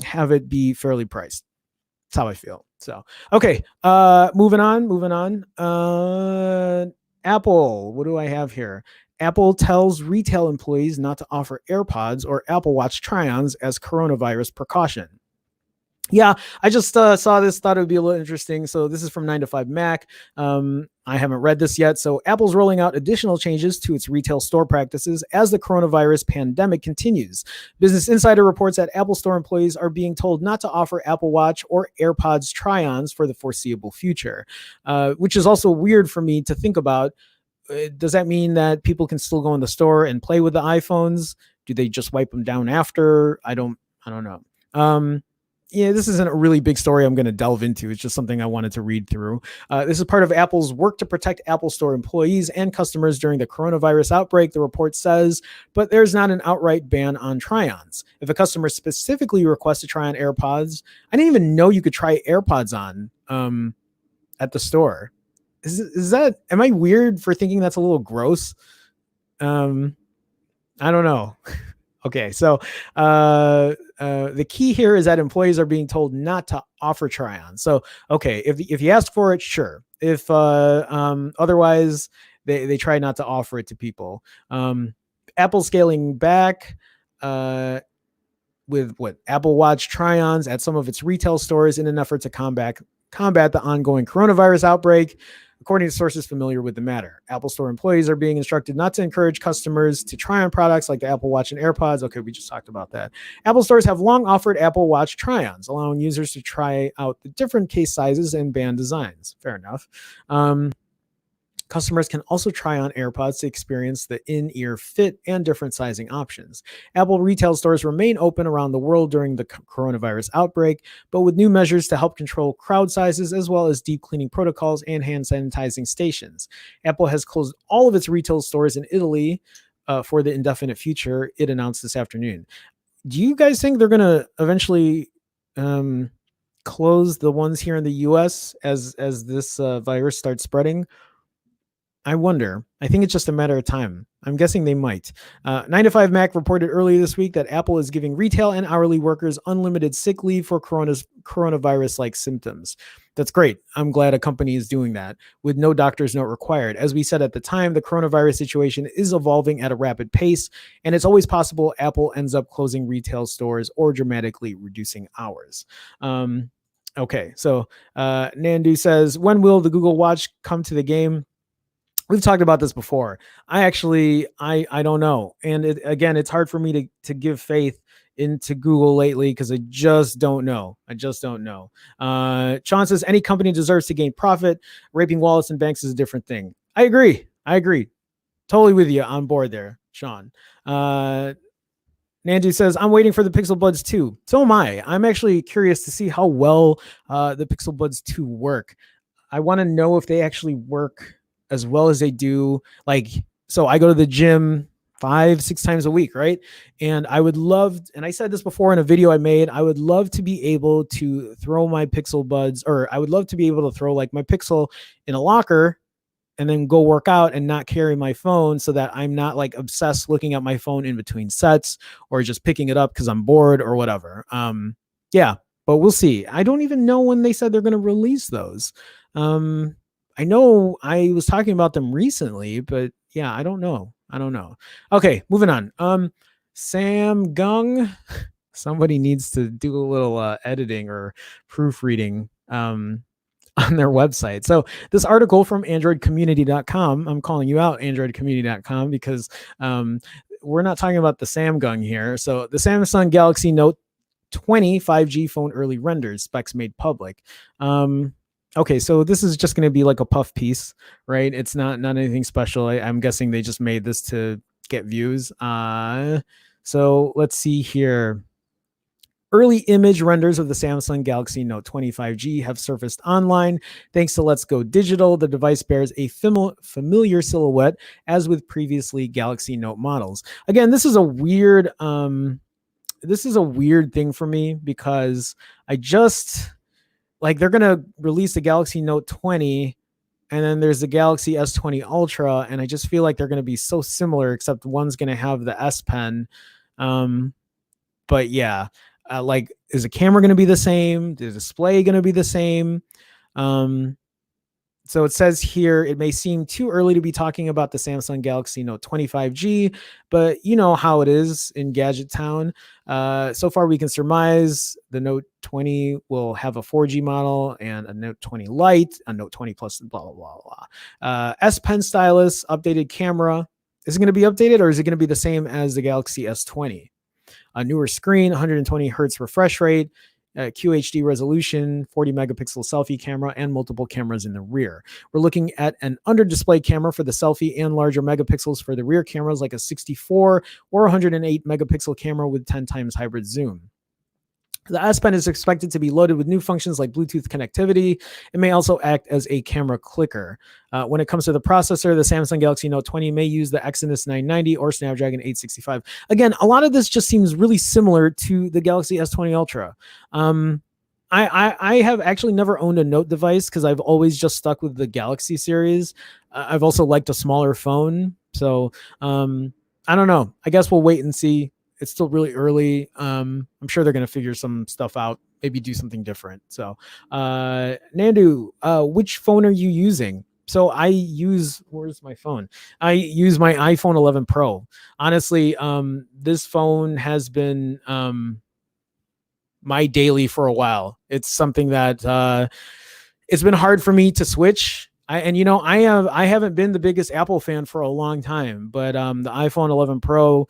have it be fairly priced. That's how I feel. So, okay. Moving on. Apple, what do I have here? Apple tells retail employees not to offer AirPods or Apple Watch try-ons as coronavirus precaution. Yeah, I just saw this, thought it would be a little interesting. So this is from 9to5Mac. I haven't read this yet. So Apple's rolling out additional changes to its retail store practices as the coronavirus pandemic continues. Business Insider reports that Apple Store employees are being told not to offer Apple Watch or AirPods try-ons for the foreseeable future, which is also weird for me to think about. Does that mean that people can still go in the store and play with the iPhones? Do they just wipe them down after? I don't know. Yeah, this isn't a really big story I'm going to delve into. It's just something I wanted to read through. This is part of Apple's work to protect Apple Store employees and customers during the coronavirus outbreak, the report says, but there's not an outright ban on try-ons. If a customer specifically requests to try on AirPods, I didn't even know you could try AirPods on at the store. Is that, am I weird for thinking that's a little gross? I don't know. Okay, so the key here is that employees are being told not to offer try-on. So, okay, if you ask for it, sure. If otherwise, they try not to offer it to people. Apple scaling back with Apple Watch try-ons at some of its retail stores in an effort to combat the ongoing coronavirus outbreak. According to sources familiar with the matter, Apple Store employees are being instructed not to encourage customers to try on products like the Apple Watch and AirPods. Okay, we just talked about that. Apple stores have long offered Apple Watch try-ons, allowing users to try out the different case sizes and band designs. Fair enough. Customers can also try on AirPods to experience the in-ear fit and different sizing options. Apple retail stores remain open around the world during the coronavirus outbreak, but with new measures to help control crowd sizes as well as deep cleaning protocols and hand sanitizing stations. Apple has closed all of its retail stores in Italy for the indefinite future, it announced this afternoon. Do you guys think they're going to eventually close the ones here in the US as this virus starts spreading? I wonder. I think it's just a matter of time. I'm guessing they might. 9 to 5 Mac reported earlier this week that Apple is giving retail and hourly workers unlimited sick leave for coronavirus-like symptoms. That's great. I'm glad a company is doing that with no doctor's note required. As we said at the time, the coronavirus situation is evolving at a rapid pace, and it's always possible Apple ends up closing retail stores or dramatically reducing hours. Okay, so Nandu says, when will the Google Watch come to the game? We've talked about this before. I don't know. And again, it's hard for me to give faith into Google lately because I just don't know. Sean says any company deserves to gain profit. Raping wallets and banks is a different thing. I agree. Totally with you on board there, Sean. Nandu says, I'm waiting for the Pixel Buds 2. So am I. I'm actually curious to see how well the Pixel Buds 2 work. I want to know if they actually work as well as they do. Like, so I go to the gym 5-6 times a week, right? And I would love, and I said this before in a video I made, I would love to be able to throw my Pixel Buds, or I would love to be able to throw like my Pixel in a locker and then go work out and not carry my phone, so that I'm not like obsessed looking at my phone in between sets or just picking it up because I'm bored or whatever. Yeah, but we'll see. I don't even know when they said they're going to release those. I know I was talking about them recently, but yeah, I don't know. Okay, moving on. Sam Gung, somebody needs to do a little editing or proofreading on their website. So this article from androidcommunity.com, I'm calling you out, androidcommunity.com, because we're not talking about the Samsung here. So the Samsung Galaxy Note 20 5G phone early renders, specs made public. Okay, so this is just going to be like a puff piece, right? It's not anything special. I'm guessing they just made this to get views. So let's see here. Early image renders of the Samsung Galaxy Note 20 5G have surfaced online. Thanks to Let's Go Digital, the device bears a familiar silhouette as with previously Galaxy Note models. Again, this is a weird thing for me because I just like they're going to release the Galaxy Note 20 and then there's the Galaxy S20 Ultra, and I just feel like they're going to be so similar, except one's going to have the S Pen. But yeah, like, is the camera going to be the same? The display going to be the same? So it says here, it may seem too early to be talking about the Samsung Galaxy Note 20 5G, but you know how it is in Gadget Town. So far, we can surmise the Note 20 will have a 4G model and a Note 20 Lite, a Note 20 Plus, blah, blah, blah, blah. S Pen stylus, updated camera. Is it going to be updated, or is it going to be the same as the Galaxy S20? A newer screen, 120 hertz refresh rate, QHD resolution, 40 megapixel selfie camera, and multiple cameras in the rear. We're looking at an under display camera for the selfie and larger megapixels for the rear cameras, like a 64 or 108 megapixel camera with 10 times hybrid zoom. The S Pen is expected to be loaded with new functions like Bluetooth connectivity. It may also act as a camera clicker. When it comes to the processor, the Samsung Galaxy Note 20 may use the Exynos 990 or Snapdragon 865. Again, a lot of this just seems really similar to the Galaxy S20 Ultra. I have actually never owned a Note device because I've always just stuck with the Galaxy series. I've also liked a smaller phone. So I don't know. I guess we'll wait and see. It's still really early. I'm sure they're going to figure some stuff out, maybe do something different. So, Nandu, which phone are you using? So where's my phone? I use my iPhone 11 Pro. Honestly, this phone has been my daily for a while. It's something that it's been hard for me to switch. I haven't been the biggest Apple fan for a long time, but the iPhone 11 Pro,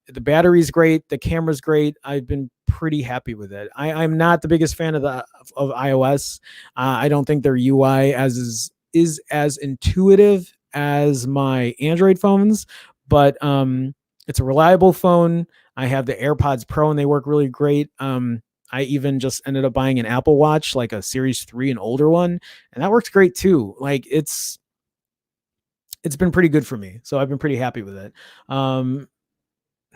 the battery's great, the camera's great. I've been pretty happy with it. I'm not the biggest fan of iOS. I don't think their UI is as intuitive as my Android phones, but it's a reliable phone. I have the AirPods Pro and they work really great. I even just ended up buying an Apple Watch, like a Series 3, an older one, and that works great too. Like it's been pretty good for me. So I've been pretty happy with it.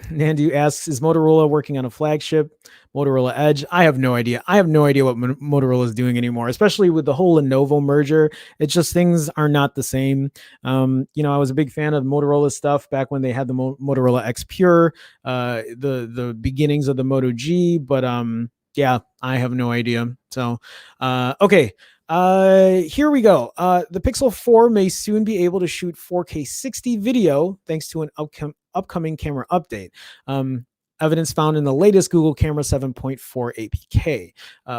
Nandu asks, is Motorola working on a flagship Motorola Edge? I have no idea. I have no idea what Motorola is doing anymore, especially with the whole Lenovo merger. It's just things are not the same. I was a big fan of Motorola stuff back when they had the Motorola X Pure, the beginnings of the Moto G, but yeah, I have no idea. So, okay. Here we go. The Pixel 4 may soon be able to shoot 4K 60 video thanks to an upcoming camera update. Evidence found in the latest Google Camera 7.4 APK.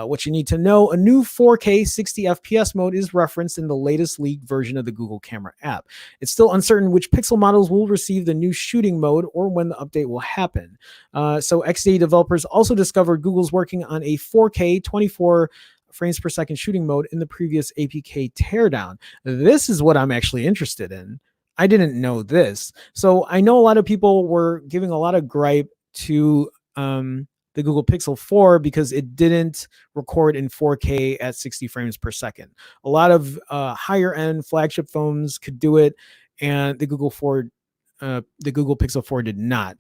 What you need to know, a new 4K 60 FPS mode is referenced in the latest leaked version of the Google Camera app. It's still uncertain which Pixel models will receive the new shooting mode or when the update will happen. So XDA developers also discovered Google's working on a 4K 24 frames per second shooting mode in the previous APK teardown. This is what I'm actually interested in. I didn't know this. So I know a lot of people were giving a lot of gripe to the Google Pixel 4 because it didn't record in 4K at 60 frames per second. A lot of higher end flagship phones could do it, and the Google Pixel 4 did not.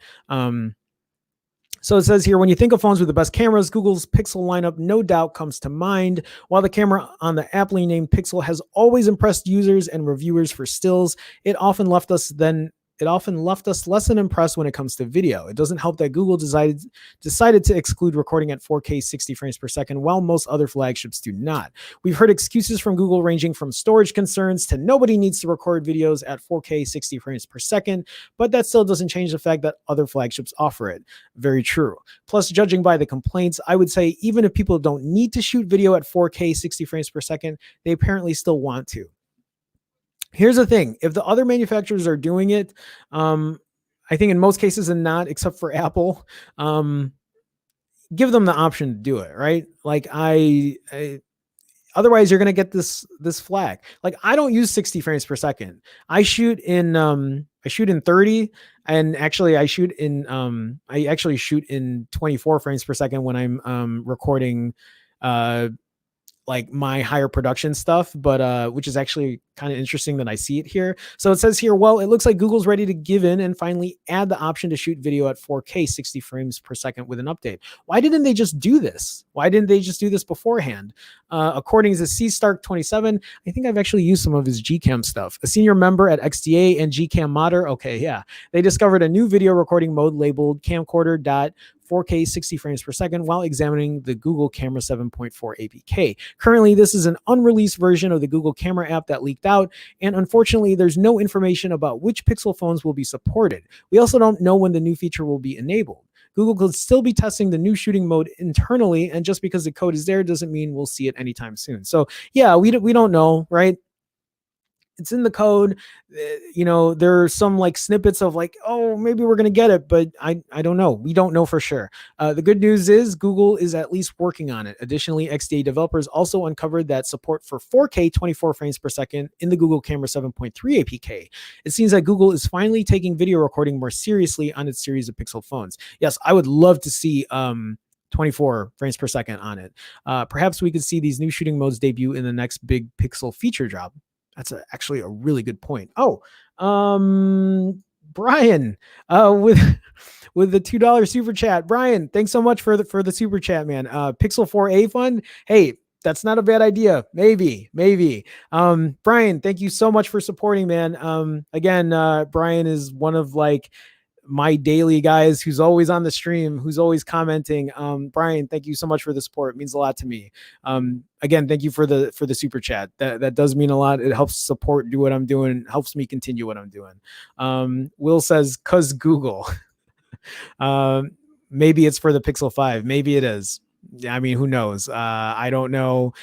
So it says here, when you think of phones with the best cameras, Google's Pixel lineup no doubt comes to mind. While the camera on the aptly named Pixel has always impressed users and reviewers for stills, it often left us less than impressed when it comes to video. It doesn't help that Google decided to exclude recording at 4K 60 frames per second, while most other flagships do not. We've heard excuses from Google ranging from storage concerns to nobody needs to record videos at 4K 60 frames per second, but that still doesn't change the fact that other flagships offer it. Very true. Plus, judging by the complaints, I would say even if people don't need to shoot video at 4K 60 frames per second, they apparently still want to. Here's the thing. If the other manufacturers are doing it, I think in most cases and not, except for Apple, give them the option to do it, right? Like otherwise you're going to get this flag. Like I don't use 60 frames per second. I shoot in 30, and actually I shoot in 24 frames per second when I'm recording like my higher production stuff, but which is actually kind of interesting that I see it here. So it says here, well, it looks like Google's ready to give in and finally add the option to shoot video at 4K 60 frames per second with an update. Why didn't they just do this? Why didn't they just do this beforehand? According to C Stark 27, I think I've actually used some of his Gcam stuff. A senior member at XDA and Gcam modder. Okay, yeah. They discovered a new video recording mode labeled camcorder 4K 60 frames per second while examining the Google Camera 7.4 APK. Currently, this is an unreleased version of the Google Camera app that leaked out, and unfortunately, there's no information about which Pixel phones will be supported. We also don't know when the new feature will be enabled. Google could still be testing the new shooting mode internally, and just because the code is there doesn't mean we'll see it anytime soon. So yeah, we don't know, right? It's in the code. There are some like snippets of like, oh, maybe we're going to get it, but I don't know. We don't know for sure. The good news is Google is at least working on it. Additionally, XDA developers also uncovered that support for 4K 24 frames per second in the Google Camera 7.3 APK. It seems that Google is finally taking video recording more seriously on its series of Pixel phones. Yes, I would love to see 24 frames per second on it. Perhaps we could see these new shooting modes debut in the next big Pixel feature drop. That's actually a really good point. Oh, Brian, with the $2 super chat. Brian, thanks so much for the super chat, man. Pixel 4a fund. Hey, that's not a bad idea. Maybe. Brian, thank you so much for supporting, man. Again, Brian is one of like my daily guys who's always on the stream, who's always commenting. Brian, thank you so much for the support. It means a lot to me. Again, thank you for the super chat. That does mean a lot. It helps support do what I'm doing, helps me continue what I'm doing. Will says, cause Google. Maybe it's for the Pixel 5. Maybe it is. I mean, who knows? I don't know.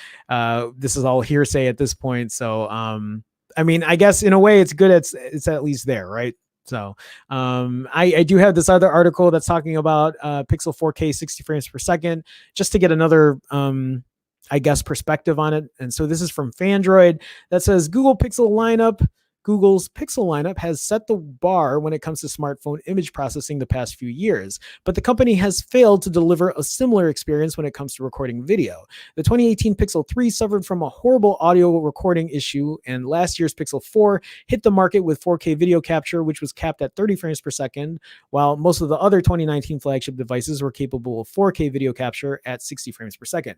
This is all hearsay at this point. So, I mean, I guess in a way it's good. It's at least there, right? So I do have this other article that's talking about Pixel 4K 60 frames per second, just to get another, I guess, perspective on it. And so this is from Fandroid that says Google Pixel lineup. Google's Pixel lineup has set the bar when it comes to smartphone image processing the past few years, but the company has failed to deliver a similar experience when it comes to recording video. The 2018 Pixel 3 suffered from a horrible audio recording issue, and last year's Pixel 4 hit the market with 4K video capture, which was capped at 30 frames per second, while most of the other 2019 flagship devices were capable of 4K video capture at 60 frames per second.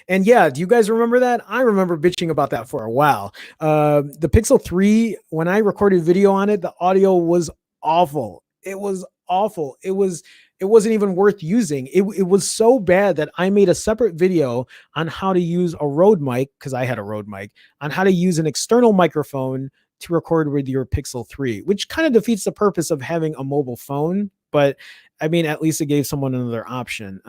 And yeah, do you guys remember that? I remember bitching about that for a while. The Pixel 3, when I recorded video on it, the audio was awful. It was awful. It wasn't even worth using. It was so bad that I made a separate video on how to use a Rode mic, because I had a Rode mic, on how to use an external microphone to record with your Pixel 3, which kind of defeats the purpose of having a mobile phone. But I mean, at least it gave someone another option.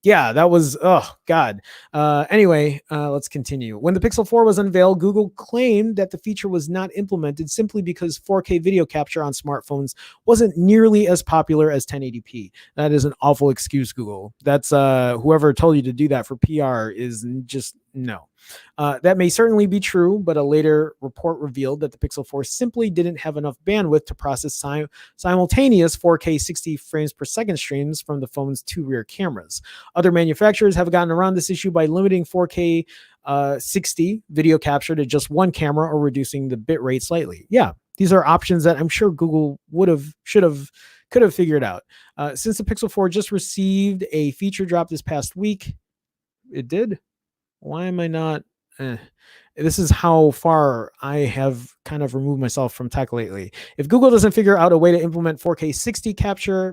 Yeah, that was, oh God. Anyway, let's continue. When the Pixel 4 was unveiled, Google claimed that the feature was not implemented simply because 4K video capture on smartphones wasn't nearly as popular as 1080p. That is an awful excuse, Google. That's whoever told you to do that for PR is just no. That may certainly be true, but a later report revealed that the Pixel 4 simply didn't have enough bandwidth to process simultaneous 4K 60 frames per second streams from the phone's two rear cameras. Other manufacturers have gotten around this issue by limiting 4K 60 video capture to just one camera or reducing the bit rate slightly. Yeah, these are options that I'm sure Google could have figured out. Since the Pixel 4 just received a feature drop this past week, it did. Why am I not? This is how far I have kind of removed myself from tech lately. If Google doesn't figure out a way to implement 4K 60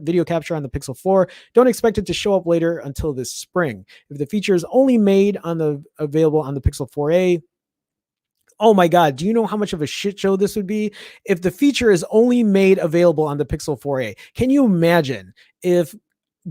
video capture on the Pixel 4, don't expect it to show up later until this spring. If the feature is only made available on the Pixel 4a, oh my God, do you know how much of a shit show this would be? If the feature is only made available on the Pixel 4a, can you imagine if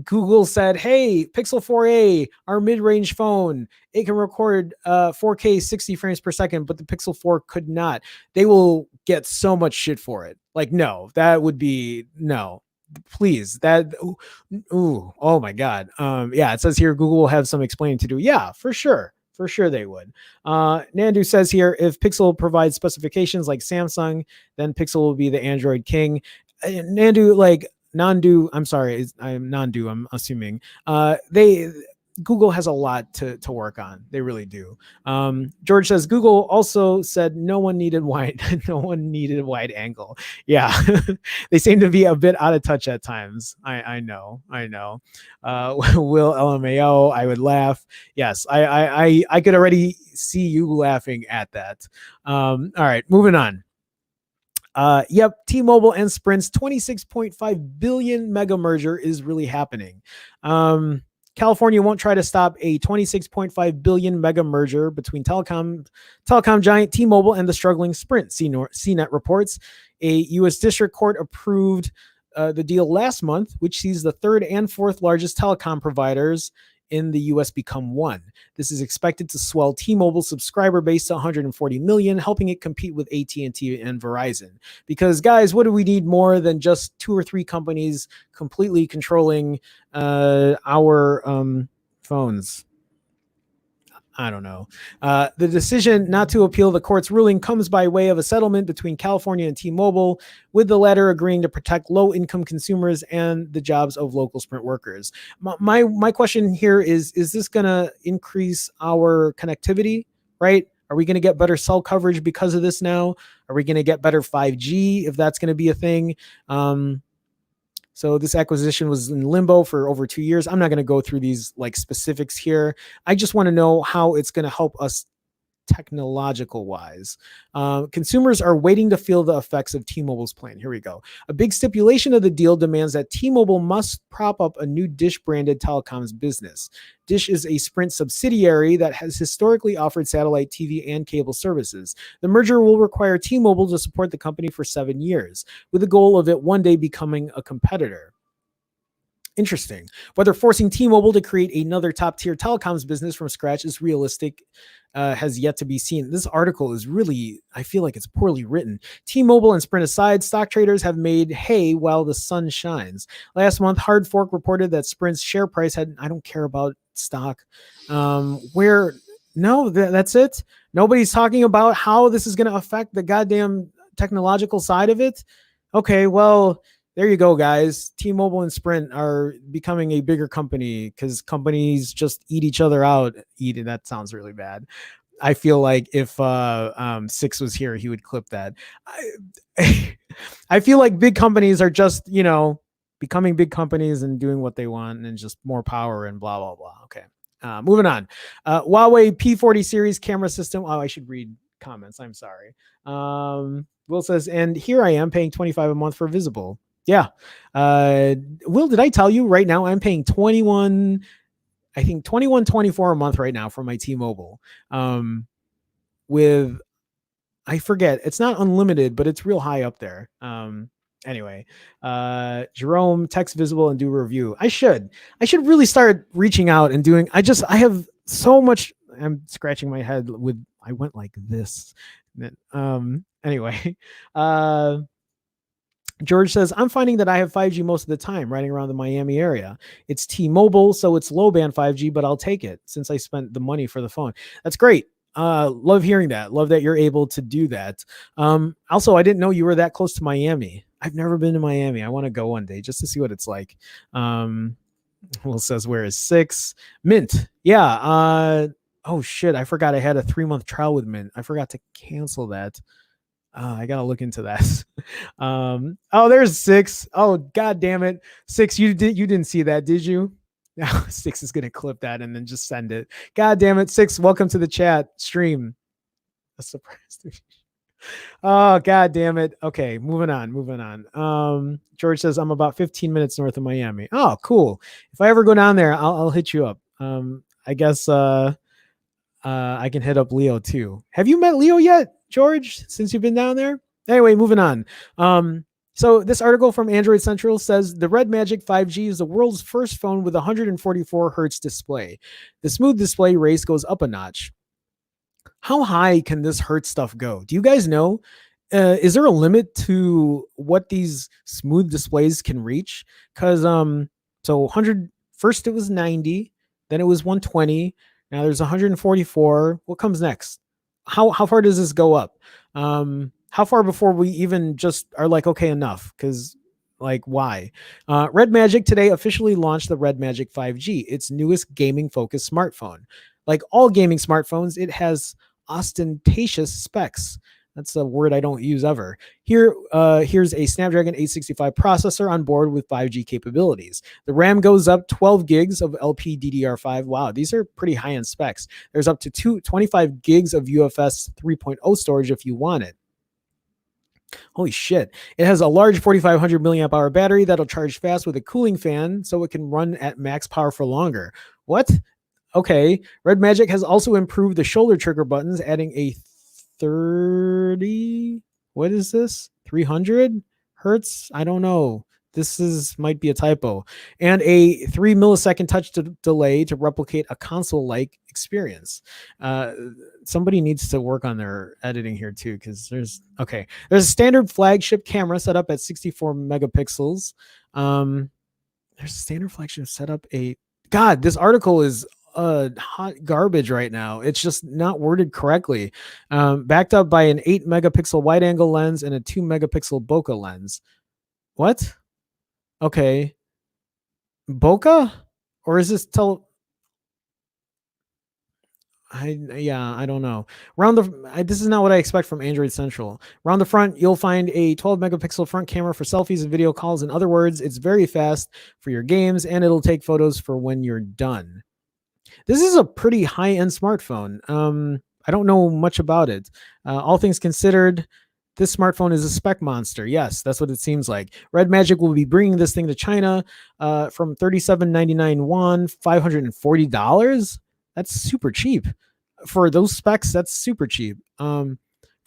Google said, hey, Pixel 4a, our mid-range phone, it can record 4K 60 frames per second, but the Pixel 4 could not. They will get so much shit for it. Like, no, that would be, no, please. Oh my God. Yeah, it says here, Google will have some explaining to do. Yeah, for sure. For sure they would. Nandu says here, if Pixel provides specifications like Samsung, then Pixel will be the Android king. Nandu, like, Nandu, I'm sorry, I'm Nandu, I'm assuming. Google has a lot to work on. They really do. George says Google also said no one needed wide angle. Yeah, they seem to be a bit out of touch at times. I know. Will LMAO, I would laugh. Yes, I could already see you laughing at that. All right, moving on. Yep, T-Mobile and Sprint's 26.5 billion mega merger is really happening. California won't try to stop a 26.5 billion mega merger between telecom giant T-Mobile and the struggling Sprint. CNET reports a U.S. district court approved the deal last month, which sees the third and fourth largest telecom providers in the US become one. This is expected to swell T-Mobile's subscriber base to 140 million, helping it compete with AT&T and Verizon. Because guys, what do we need more than just two or three companies completely controlling our phones? I don't know. The decision not to appeal the court's ruling comes by way of a settlement between California and T-Mobile, with the latter agreeing to protect low-income consumers and the jobs of local Sprint workers. My question here is this going to increase our connectivity, right? Are we going to get better cell coverage because of this now? Are we going to get better 5G if that's going to be a thing? So this acquisition was in limbo for over 2 years. I'm not going to go through these like specifics here. I just want to know how it's going to help us technological wise. Consumers are waiting to feel the effects of T-Mobile's plan. Here we go. A big stipulation of the deal demands that T-Mobile must prop up a new Dish branded telecoms business. Dish is a Sprint subsidiary that has historically offered satellite TV and cable services. The merger will require T-Mobile to support the company for 7 years, with the goal of it one day becoming a competitor. Interesting. Whether forcing T-Mobile to create another top-tier telecoms business from scratch is realistic has yet to be seen. This article is really, I feel like it's poorly written. T-Mobile and Sprint aside, stock traders have made hay while the sun shines. Last month, Hard Fork reported that Sprint's share price had, I don't care about stock, where No, that's it. Nobody's talking about how this is going to affect the goddamn technological side of it. Okay, well, there you go, guys. T-Mobile and Sprint are becoming a bigger company because companies just eat each other out. Eat it. That sounds really bad. I feel like if Six was here, he would clip that. I, I feel like big companies are just, becoming big companies and doing what they want and just more power and blah, blah, blah. Okay. Moving on. Huawei P40 series camera system. Oh, I should read comments. I'm sorry. Will says, and here I am paying 25 a month for Visible. Yeah. Will, did I tell you right now I'm paying 21, I think 21.24 a month right now for my T-Mobile. With, I forget, it's not unlimited, but it's real high up there. Anyway, Jerome, text Visible and do a review. I should really start reaching out and doing. I have so much. I'm scratching my head with. I went like this. Anyway, George says, I'm finding that I have 5G most of the time riding around the Miami area. It's T-Mobile, so it's low band 5G, but I'll take it since I spent the money for the phone. That's great. Love hearing that. Love that you're able to do that. Also, I didn't know you were that close to Miami. I've never been to Miami. I want to go one day just to see what it's like. Will says, where is Six? Mint. Yeah. Oh shit. I forgot I had a 3-month trial with Mint. I forgot to cancel that. I gotta look into that. Oh, there's Six. Oh, god damn it, Six! You didn't see that, did you? Now Six is gonna clip that and then just send it. God damn it, Six! Welcome to the chat stream. A surprise. Oh, god damn it. Okay, moving on. George says I'm about 15 minutes north of Miami. Oh, cool. If I ever go down there, I'll hit you up. I guess I can hit up Leo too. Have you met Leo yet, George, since you've been down there? Anyway, moving on. So this article from Android Central says the Red Magic 5G is the world's first phone with 144 hertz display. The smooth display race goes up a notch. How high can this hertz stuff go? Do you guys know? Is there a limit to what these smooth displays can reach? Because so 100 first it was 90, then it was 120. Now there's 144. What comes next? How far does this go up? How far before we even just are like, okay, enough? Because like, why? Red Magic today officially launched the Red Magic 5G, its newest gaming-focused smartphone. Like all gaming smartphones, it has ostentatious specs. That's a word I don't use ever. Here's a Snapdragon 865 processor on board with 5G capabilities. The RAM goes up 12 gigs of LPDDR5. Wow, these are pretty high-end specs. There's up to 25 gigs of UFS 3.0 storage if you want it. Holy shit. It has a large 4,500 milliamp hour battery that'll charge fast with a cooling fan so it can run at max power for longer. What? Okay. Red Magic has also improved the shoulder trigger buttons, adding a 30, what is this? 300 hertz? I don't know. Might be a typo. And a 3 millisecond touch delay to replicate a console-like experience. Somebody needs to work on their editing here too, because there's a standard flagship camera set up at 64 megapixels. There's a standard flagship set up God, this article is hot garbage right now. It's just not worded correctly. Backed up by an 8 megapixel wide angle lens and a 2 megapixel bokeh lens. What? Okay. Bokeh? Or is this I don't know. This is not what I expect from Android Central. Around the front, you'll find a 12 megapixel front camera for selfies and video calls. In other words, it's very fast for your games and it'll take photos for when you're done. This is a pretty high-end smartphone. I don't know much about it. All things considered, this smartphone is a spec monster. Yes, that's what it seems like. Red Magic will be bringing this thing to China from 37.99 won, $540. That's super cheap. For those specs, that's super cheap. For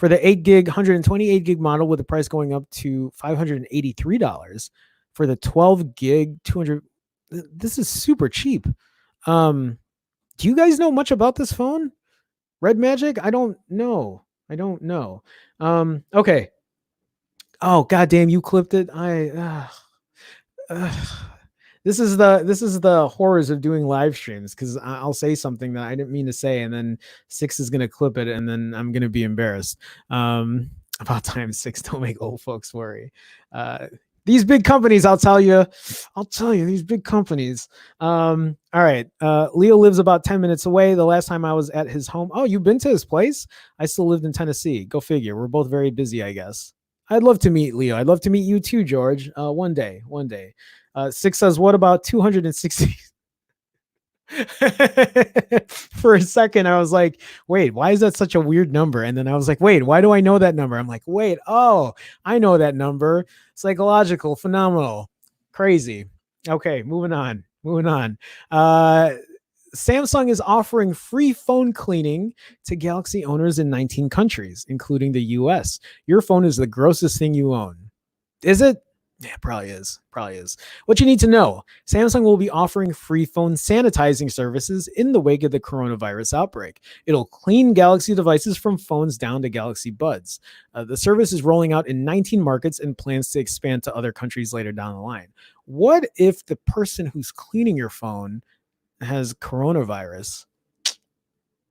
the 8 gig, 128 gig model with the price going up to $583. For the 12 gig, 200, this is super cheap. Do you guys know much about this phone? Red Magic? I don't know. Okay. Oh, goddamn, you clipped it. this is the horrors of doing live streams, because I'll say something that I didn't mean to say, and then Six is gonna clip it, and then I'm gonna be embarrassed. About time, Six. Don't make old folks worry. Uh, these big companies, I'll tell you, these big companies. All right. Leo lives about 10 minutes away. The last time I was at his home. Oh, you've been to his place? I still lived in Tennessee. Go figure. We're both very busy, I guess. I'd love to meet Leo. I'd love to meet you too, George. One day, one day. Six says, what about 260? For a second, I was like, wait, why is that such a weird number? And then I was like, wait, why do I know that number? I'm like, wait, oh, I know that number. Psychological, phenomenal, crazy. Okay, moving on. Moving on. Samsung is offering free phone cleaning to Galaxy owners in 19 countries, including the US. Your phone is the grossest thing you own. Is it? Yeah, probably is. Probably is. What you need to know: Samsung will be offering free phone sanitizing services in the wake of the coronavirus outbreak. It'll clean Galaxy devices from phones down to Galaxy Buds. The service is rolling out in 19 markets and plans to expand to other countries later down the line. What if the person who's cleaning your phone has coronavirus?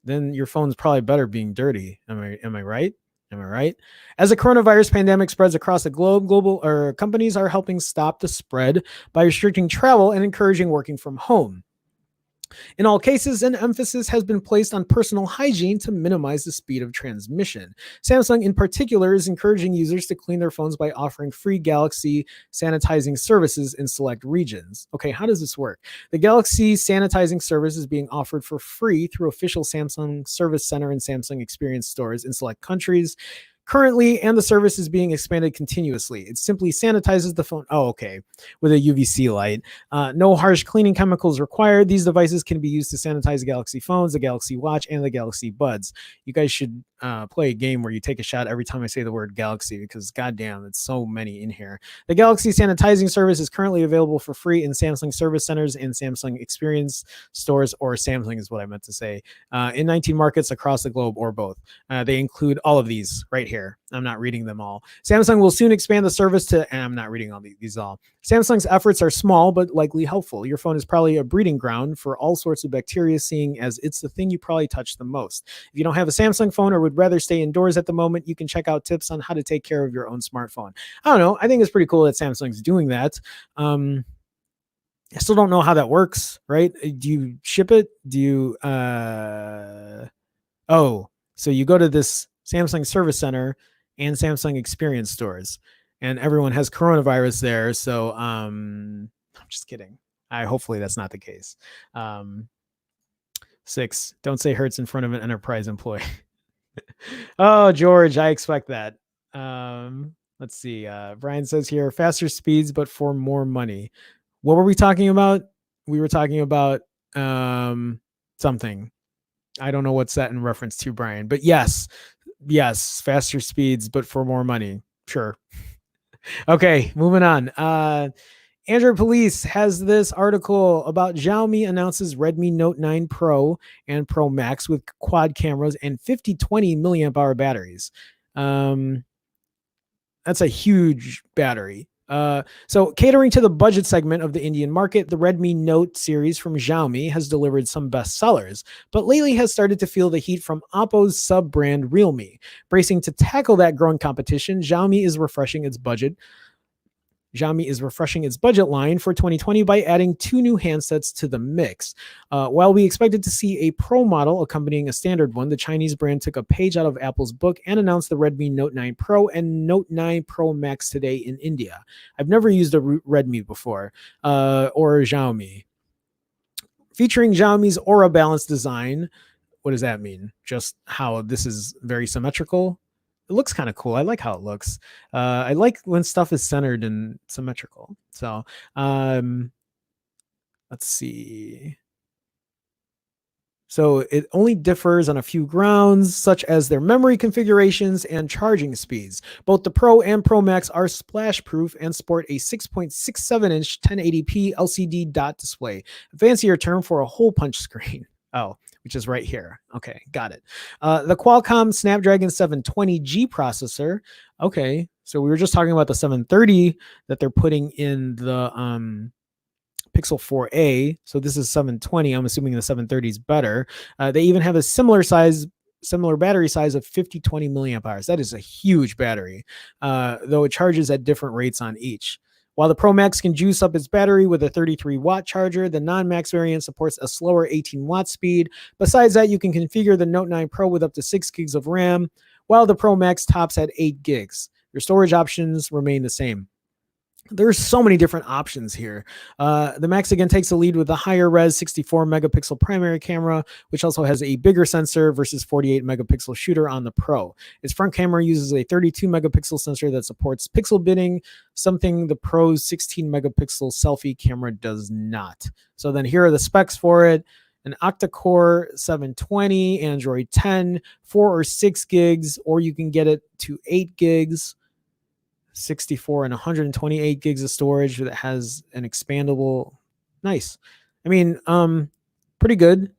Then your phone's probably better being dirty. Am I right? Am I right? As the coronavirus pandemic spreads across the globe, companies are helping stop the spread by restricting travel and encouraging working from home. In all cases, an emphasis has been placed on personal hygiene to minimize the speed of transmission. Samsung, in particular, is encouraging users to clean their phones by offering free Galaxy sanitizing services in select regions. Okay, how does this work? The Galaxy sanitizing service is being offered for free through official Samsung Service Center and Samsung Experience stores in select countries currently, and the service is being expanded continuously. It simply sanitizes the phone. Oh, okay. With a UVC light. No harsh cleaning chemicals required. These devices can be used to sanitize Galaxy phones, the Galaxy Watch, and the Galaxy Buds. You guys should play a game where you take a shot every time I say the word Galaxy, because goddamn, it's so many in here. The Galaxy sanitizing service is currently available for free in Samsung Service Centers and Samsung Experience stores, or Samsung is what I meant to say, in 19 markets across the globe, or both. They include all of these right here. I'm not reading them all. Samsung will soon expand the service to, and I'm not reading all these all. Samsung's efforts are small, but likely helpful. Your phone is probably a breeding ground for all sorts of bacteria, seeing as it's the thing you probably touch the most. If you don't have a Samsung phone or would rather stay indoors at the moment, you can check out tips on how to take care of your own smartphone. I don't know. I think it's pretty cool that Samsung's doing that. I still don't know how that works, right? Do you ship it? Do you, so you go to this Samsung Service Center and Samsung Experience stores, and everyone has coronavirus there. So I'm just kidding. Hopefully that's not the case. 6, don't say Hertz in front of an enterprise employee. Oh, George, I expect that. Let's see. Brian says here, faster speeds, but for more money. What were we talking about? We were talking about something. I don't know what's that in reference to, Brian, but yes, faster speeds, but for more money. Sure. Okay, moving on. Android Police has this article about Xiaomi announces Redmi Note 9 Pro and Pro Max with quad cameras and 5020 milliamp hour batteries. That's a huge battery. So catering to the budget segment of the Indian market, the Redmi Note series from Xiaomi has delivered some bestsellers, but lately has started to feel the heat from Oppo's sub-brand Realme. Bracing to tackle that growing competition, Xiaomi is refreshing its budget line for 2020 by adding 2 new handsets to the mix. While we expected to see a Pro model accompanying a standard one, the Chinese brand took a page out of Apple's book and announced the Redmi Note 9 Pro and Note 9 Pro Max today in India. I've never used a Redmi before, or Xiaomi. Featuring Xiaomi's Aura Balance design. What does that mean? Just how this is very symmetrical? It looks kind of cool. I like how it looks. I like when stuff is centered and symmetrical. So let's see. So it only differs on a few grounds, such as their memory configurations and charging speeds. Both the Pro and Pro Max are splash-proof and sport a 6.67-inch 1080p LCD dot display, a fancier term for a hole punch screen. Oh, which is right here. Okay, got it. The Qualcomm Snapdragon 720G processor. Okay, so we were just talking about the 730 that they're putting in the Pixel 4a. So this is 720. I'm assuming the 730 is better. They even have a similar battery size of 5020 milliamp hours. That is a huge battery, though it charges at different rates on each. While the Pro Max can juice up its battery with a 33-watt charger, the non-Max variant supports a slower 18-watt speed. Besides that, you can configure the Note 9 Pro with up to 6 gigs of RAM, while the Pro Max tops at 8 gigs. Your storage options remain the same. There's so many different options here. The Max again takes the lead with the higher res 64 megapixel primary camera, which also has a bigger sensor versus 48 megapixel shooter on the Pro. Its front camera uses a 32 megapixel sensor that supports pixel binning, something the Pro's 16 megapixel selfie camera does not. So then here are the specs for it. An octa-core 720, Android 10, 4 or 6 gigs, or you can get it to 8 gigs. 64 and 128 gigs of storage that has an expandable. Nice. I mean, pretty good.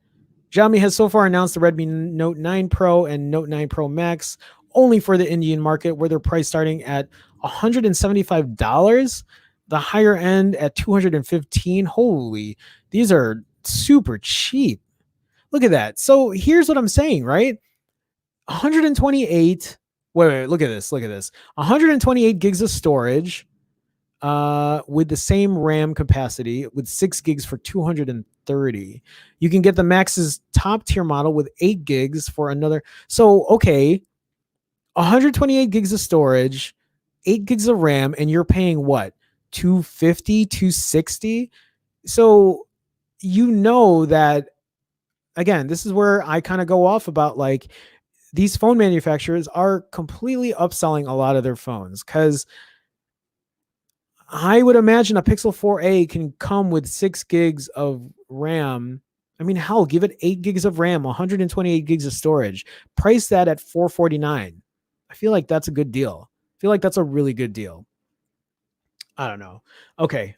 Xiaomi has so far announced the Redmi Note 9 Pro and Note 9 Pro Max only for the Indian market, where they're priced starting at $175. The higher end at $215. Holy, these are super cheap. Look at that. So here's what I'm saying, right? 128. Wait, look at this. 128 gigs of storage with the same RAM capacity with 6 gigs for 230. You can get the Max's top tier model with 8 gigs for another. So, okay, 128 gigs of storage, 8 gigs of RAM, and you're paying what? 250, 260? So, you know that, again, this is where I kind of go off about like, these phone manufacturers are completely upselling a lot of their phones, because I would imagine a Pixel 4a can come with 6 gigs of RAM. I mean, hell, give it 8 gigs of RAM, 128 gigs of storage. Price that at $449. I feel like that's a good deal. I feel like that's a really good deal. I don't know. Okay.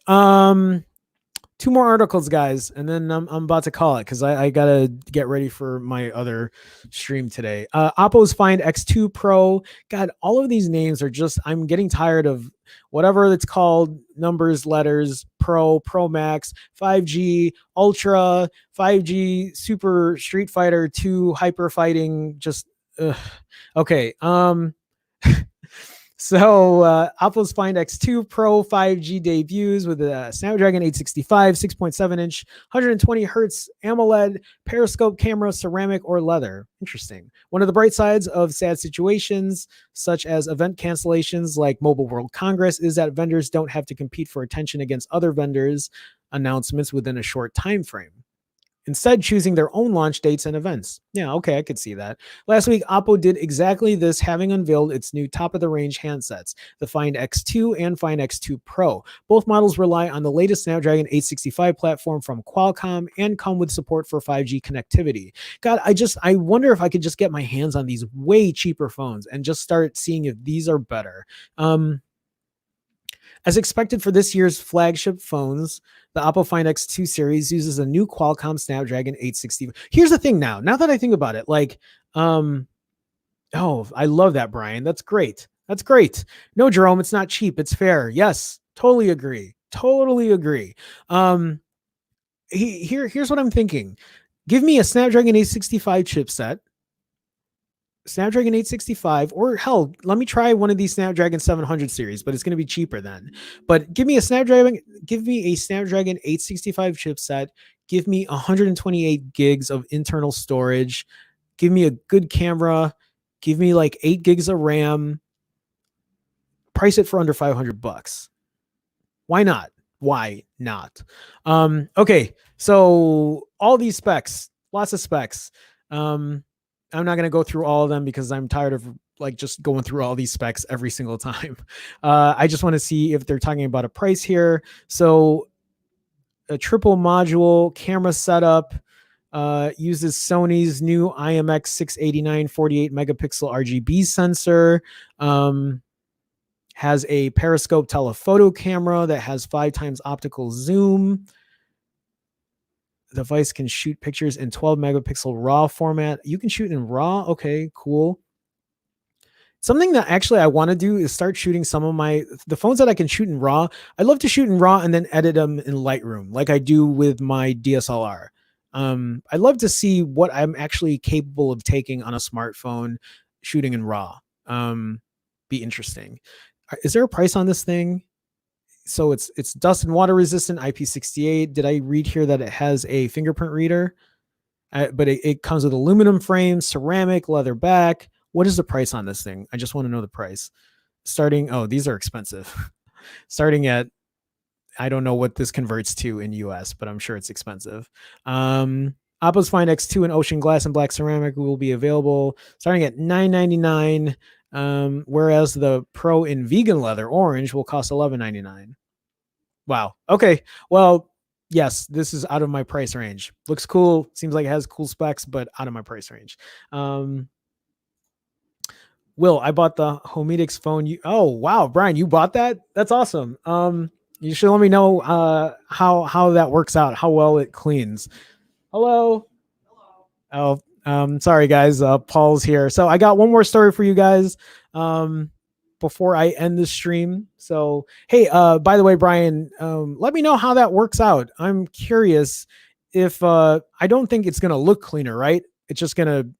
2 more articles, guys, and then I'm about to call it because I gotta get ready for my other stream today. Oppo's Find X2 Pro. God, all of these names are just, I'm getting tired of whatever it's called, numbers, letters, Pro, Pro Max, 5G, Ultra, 5G, Super Street Fighter 2, Hyper Fighting, just, okay. So Apple's Find X2 Pro 5G debuts with a Snapdragon 865, 6.7-inch, 120 hertz AMOLED, periscope camera, ceramic, or leather. Interesting. One of the bright sides of sad situations, such as event cancellations like Mobile World Congress, is that vendors don't have to compete for attention against other vendors' announcements within a short time frame, instead choosing their own launch dates and events. Yeah, okay, I could see that. Last week, Oppo did exactly this, having unveiled its new top-of-the-range handsets, the Find X2 and Find X2 Pro. Both models rely on the latest Snapdragon 865 platform from Qualcomm and come with support for 5G connectivity. God, I wonder if I could just get my hands on these way cheaper phones and just start seeing if these are better. As expected for this year's flagship phones, the Oppo Find X2 series uses a new Qualcomm Snapdragon 860. Here's the thing now that I think about it, like, oh, I love that, Brian. That's great. That's great. No, Jerome, it's not cheap. It's fair. Yes, totally agree. Here's what I'm thinking. Give me a Snapdragon 865 chipset, Snapdragon 865, or hell, let me try one of these Snapdragon 700 series, but it's going to be cheaper then. But give me a Snapdragon 865 chipset, give me 128 gigs of internal storage, give me a good camera, give me like 8 gigs of RAM, price it for under $500. Why not? Okay, so all these specs, lots of specs. I'm not going to go through all of them because I'm tired of like just going through all these specs every single time. I just want to see if they're talking about a price here. So a triple module camera setup uses Sony's new IMX 689 48 megapixel RGB sensor. Has a periscope telephoto camera that has 5 times optical zoom. The device can shoot pictures in 12 megapixel RAW format. You can shoot in RAW. Okay, cool. Something that actually I want to do is start shooting some of the phones that I can shoot in RAW. I love to shoot in RAW and then edit them in Lightroom, like I do with my DSLR. I'd love to see what I'm actually capable of taking on a smartphone, shooting in RAW. Be interesting. Is there a price on this thing? So it's dust and water resistant, IP68. Did I read here that it has a fingerprint reader? But it comes with aluminum frame, ceramic, leather back. What is the price on this thing? I just want to know the price. Starting, oh, these are expensive. Starting at, I don't know what this converts to in US, but I'm sure it's expensive. Oppo's Find X2 in ocean glass and black ceramic will be available starting at $999. Whereas the Pro in vegan leather orange will cost $11.99. Wow. Okay. Well, yes, this is out of my price range. Looks cool. Seems like it has cool specs, but out of my price range. Will, I bought the Homedix phone. Oh, wow, Brian, you bought that? That's awesome. You should let me know how that works out, how well it cleans. Hello. Oh, sorry guys. Paul's here. So I got one more story for you guys. Before I end the stream. So, hey, by the way, Brian, let me know how that works out. I'm curious if I don't think it's going to look cleaner, right? It's just going to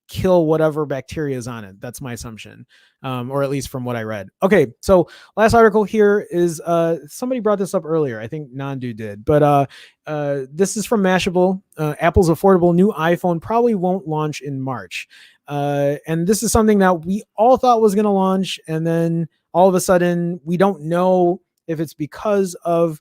kill whatever bacteria is on it. That's my assumption, or at least from what I read. Okay, so last article here is somebody brought this up earlier. I think Nandu did, but this is from Mashable. Apple's affordable new iPhone probably won't launch in March. And this is something that we all thought was going to launch. And then all of a sudden, we don't know if it's because of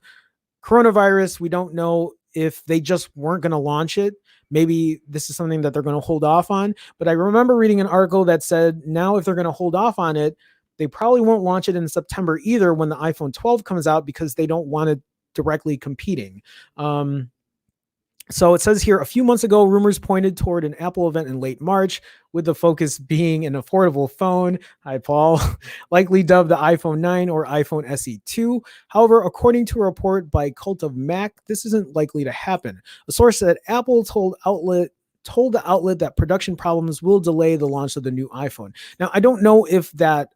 coronavirus. We don't know if they just weren't going to launch it. Maybe this is something that they're going to hold off on. But I remember reading an article that said now if they're going to hold off on it, they probably won't launch it in September either when the iPhone 12 comes out because they don't want it directly competing. So it says here, a few months ago, rumors pointed toward an Apple event in late March, with the focus being an affordable phone. Hi, Paul. Likely dubbed the iPhone 9 or iPhone SE 2. However, according to a report by Cult of Mac, this isn't likely to happen. A source at Apple told the outlet that production problems will delay the launch of the new iPhone. Now, I don't know if that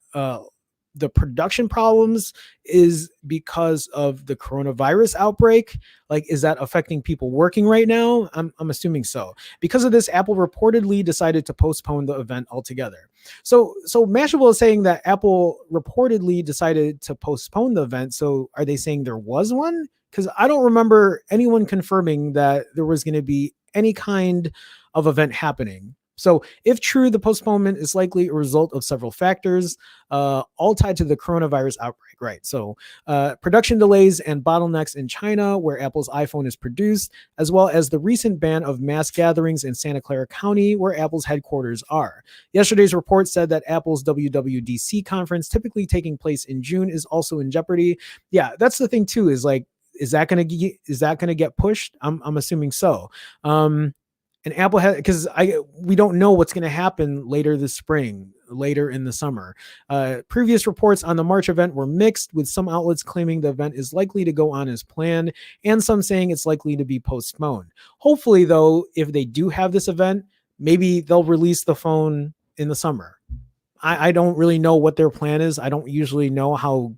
the production problems is because of the coronavirus outbreak. Like, is that affecting people working right now? I'm assuming so. Because of this, Apple reportedly decided to postpone the event altogether. So Mashable is saying that Apple reportedly decided to postpone the event. So are they saying there was one? Because I don't remember anyone confirming that there was going to be any kind of event happening. So if true, the postponement is likely a result of several factors, all tied to the coronavirus outbreak, right? So production delays and bottlenecks in China, where Apple's iPhone is produced, as well as the recent ban of mass gatherings in Santa Clara County, where Apple's headquarters are. Yesterday's report said that Apple's WWDC conference, typically taking place in June, is also in jeopardy. Yeah, that's the thing too, is like, is that going to get pushed? I'm assuming so. And Apple has, because we don't know what's going to happen later this spring, later in the summer. Previous reports on the March event were mixed, with some outlets claiming the event is likely to go on as planned, and some saying it's likely to be postponed. Hopefully, though, if they do have this event, maybe they'll release the phone in the summer. I don't really know what their plan is. I don't usually know how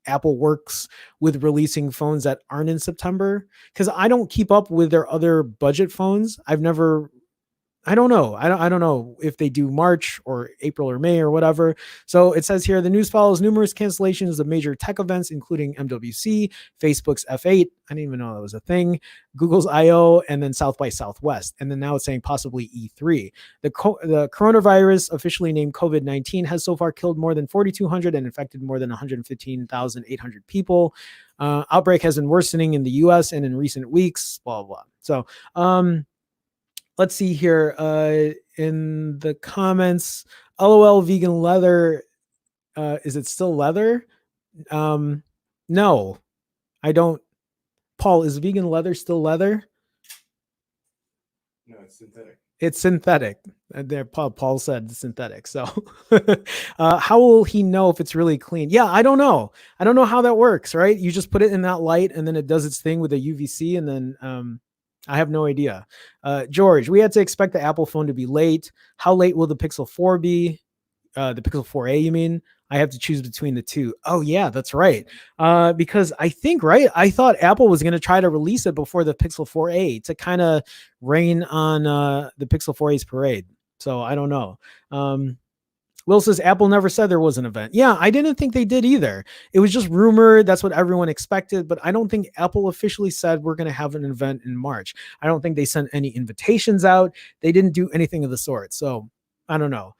Apple works with releasing phones that aren't in September, because I don't keep up with their other budget phones. I don't know. I don't know if they do March or April or May or whatever. So it says here, the news follows numerous cancellations of major tech events, including MWC, Facebook's F8. I didn't even know that was a thing. Google's I/O, and then South by Southwest. And then now it's saying possibly E3. The coronavirus, officially named COVID-19, has so far killed more than 4,200 and infected more than 115,800 people. Outbreak has been worsening in the US and in recent weeks, blah, blah. So, let's see here in the comments. LOL vegan leather. Is it still leather? No, I don't. Paul, is vegan leather still leather? No, it's synthetic. It's synthetic. There, Paul said synthetic. So how will he know if it's really clean? Yeah, I don't know. I don't know how that works, right? You just put it in that light and then it does its thing with a UVC, and then I have no idea. George, we had to expect the Apple phone to be late. How late will the Pixel 4 be? the Pixel 4a, you mean? I have to choose between the two. Oh yeah, that's right. Because I think, right, I thought Apple was going to try to release it before the Pixel 4a to kind of rain on the Pixel 4a's parade. So I don't know. Will says Apple never said there was an event. Yeah, I didn't think they did either. It was just rumored. That's what everyone expected. But I don't think Apple officially said we're going to have an event in March. I don't think they sent any invitations out. They didn't do anything of the sort. So I don't know.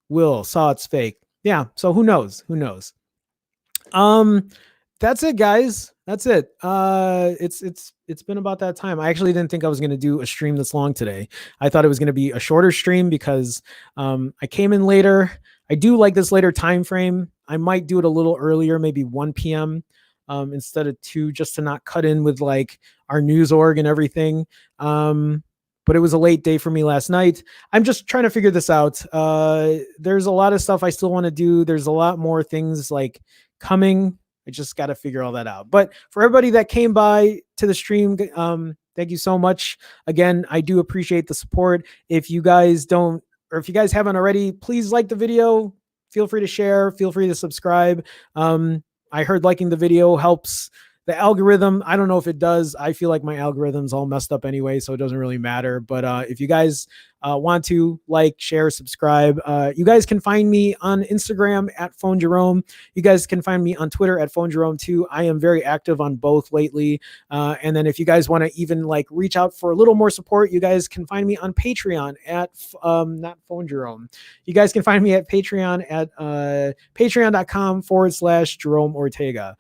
Will saw it's fake. Yeah. So who knows? Who knows? That's it, guys. That's it. It's been about that time. I actually didn't think I was going to do a stream this long today. I thought it was going to be a shorter stream because I came in later. I do like this later time frame. I might do it a little earlier, maybe 1 p.m. Instead of 2, just to not cut in with like our news org and everything. But it was a late day for me last night. I'm just trying to figure this out. There's a lot of stuff I still want to do. There's a lot more things like coming. I just got to figure all that out. But for everybody that came by to the stream, thank you so much. Again, I do appreciate the support. If you guys don't, or if you guys haven't already, please like the video. Feel free to share. Feel free to subscribe. I heard liking the video helps the algorithm. I don't know if it does. I feel like my algorithm's all messed up anyway, so it doesn't really matter. But if you guys want to like, share, subscribe, you guys can find me on Instagram at Phone Jerome. You guys can find me on Twitter at Phone Jerome too. I am very active on both lately. And then if you guys want to even like reach out for a little more support, you guys can find me on Patreon at not Phone Jerome. You guys can find me at Patreon at patreon.com/Jerome Ortega.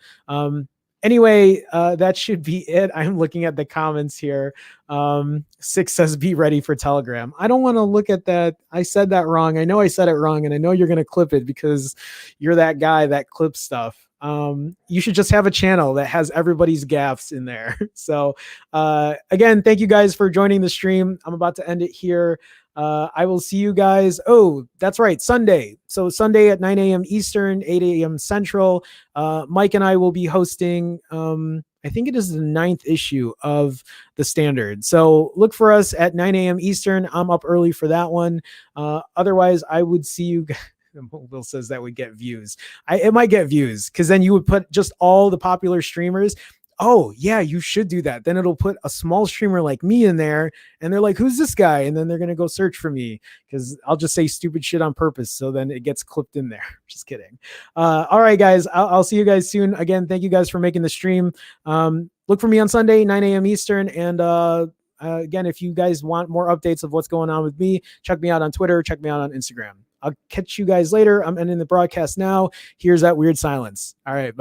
Anyway, that should be it. I'm looking at the comments here. 6 says, be ready for Telegram. I don't want to look at that. I said that wrong. I know I said it wrong, and I know you're going to clip it because you're that guy that clips stuff. You should just have a channel that has everybody's gaffes in there. So again, thank you guys for joining the stream. I'm about to end it here. I will see you guys. Oh, that's right. Sunday. So Sunday at 9 a.m. Eastern, 8 a.m. Central. Mike and I will be hosting, I think it is the 9th issue of the Standard. So look for us at 9 a.m. Eastern. I'm up early for that one. Otherwise, I would see you guys. Will says that would get views. It might get views because then you would put just all the popular streamers. Oh yeah, you should do that. Then it'll put a small streamer like me in there and they're like, who's this guy? And then they're going to go search for me because I'll just say stupid shit on purpose. So then it gets clipped in there. Just kidding. All right, guys, I'll see you guys soon. Again, thank you guys for making the stream. Look for me on Sunday, 9 a.m. Eastern. And again, if you guys want more updates of what's going on with me, check me out on Twitter, check me out on Instagram. I'll catch you guys later. I'm ending the broadcast now. Here's that weird silence. All right. Bye.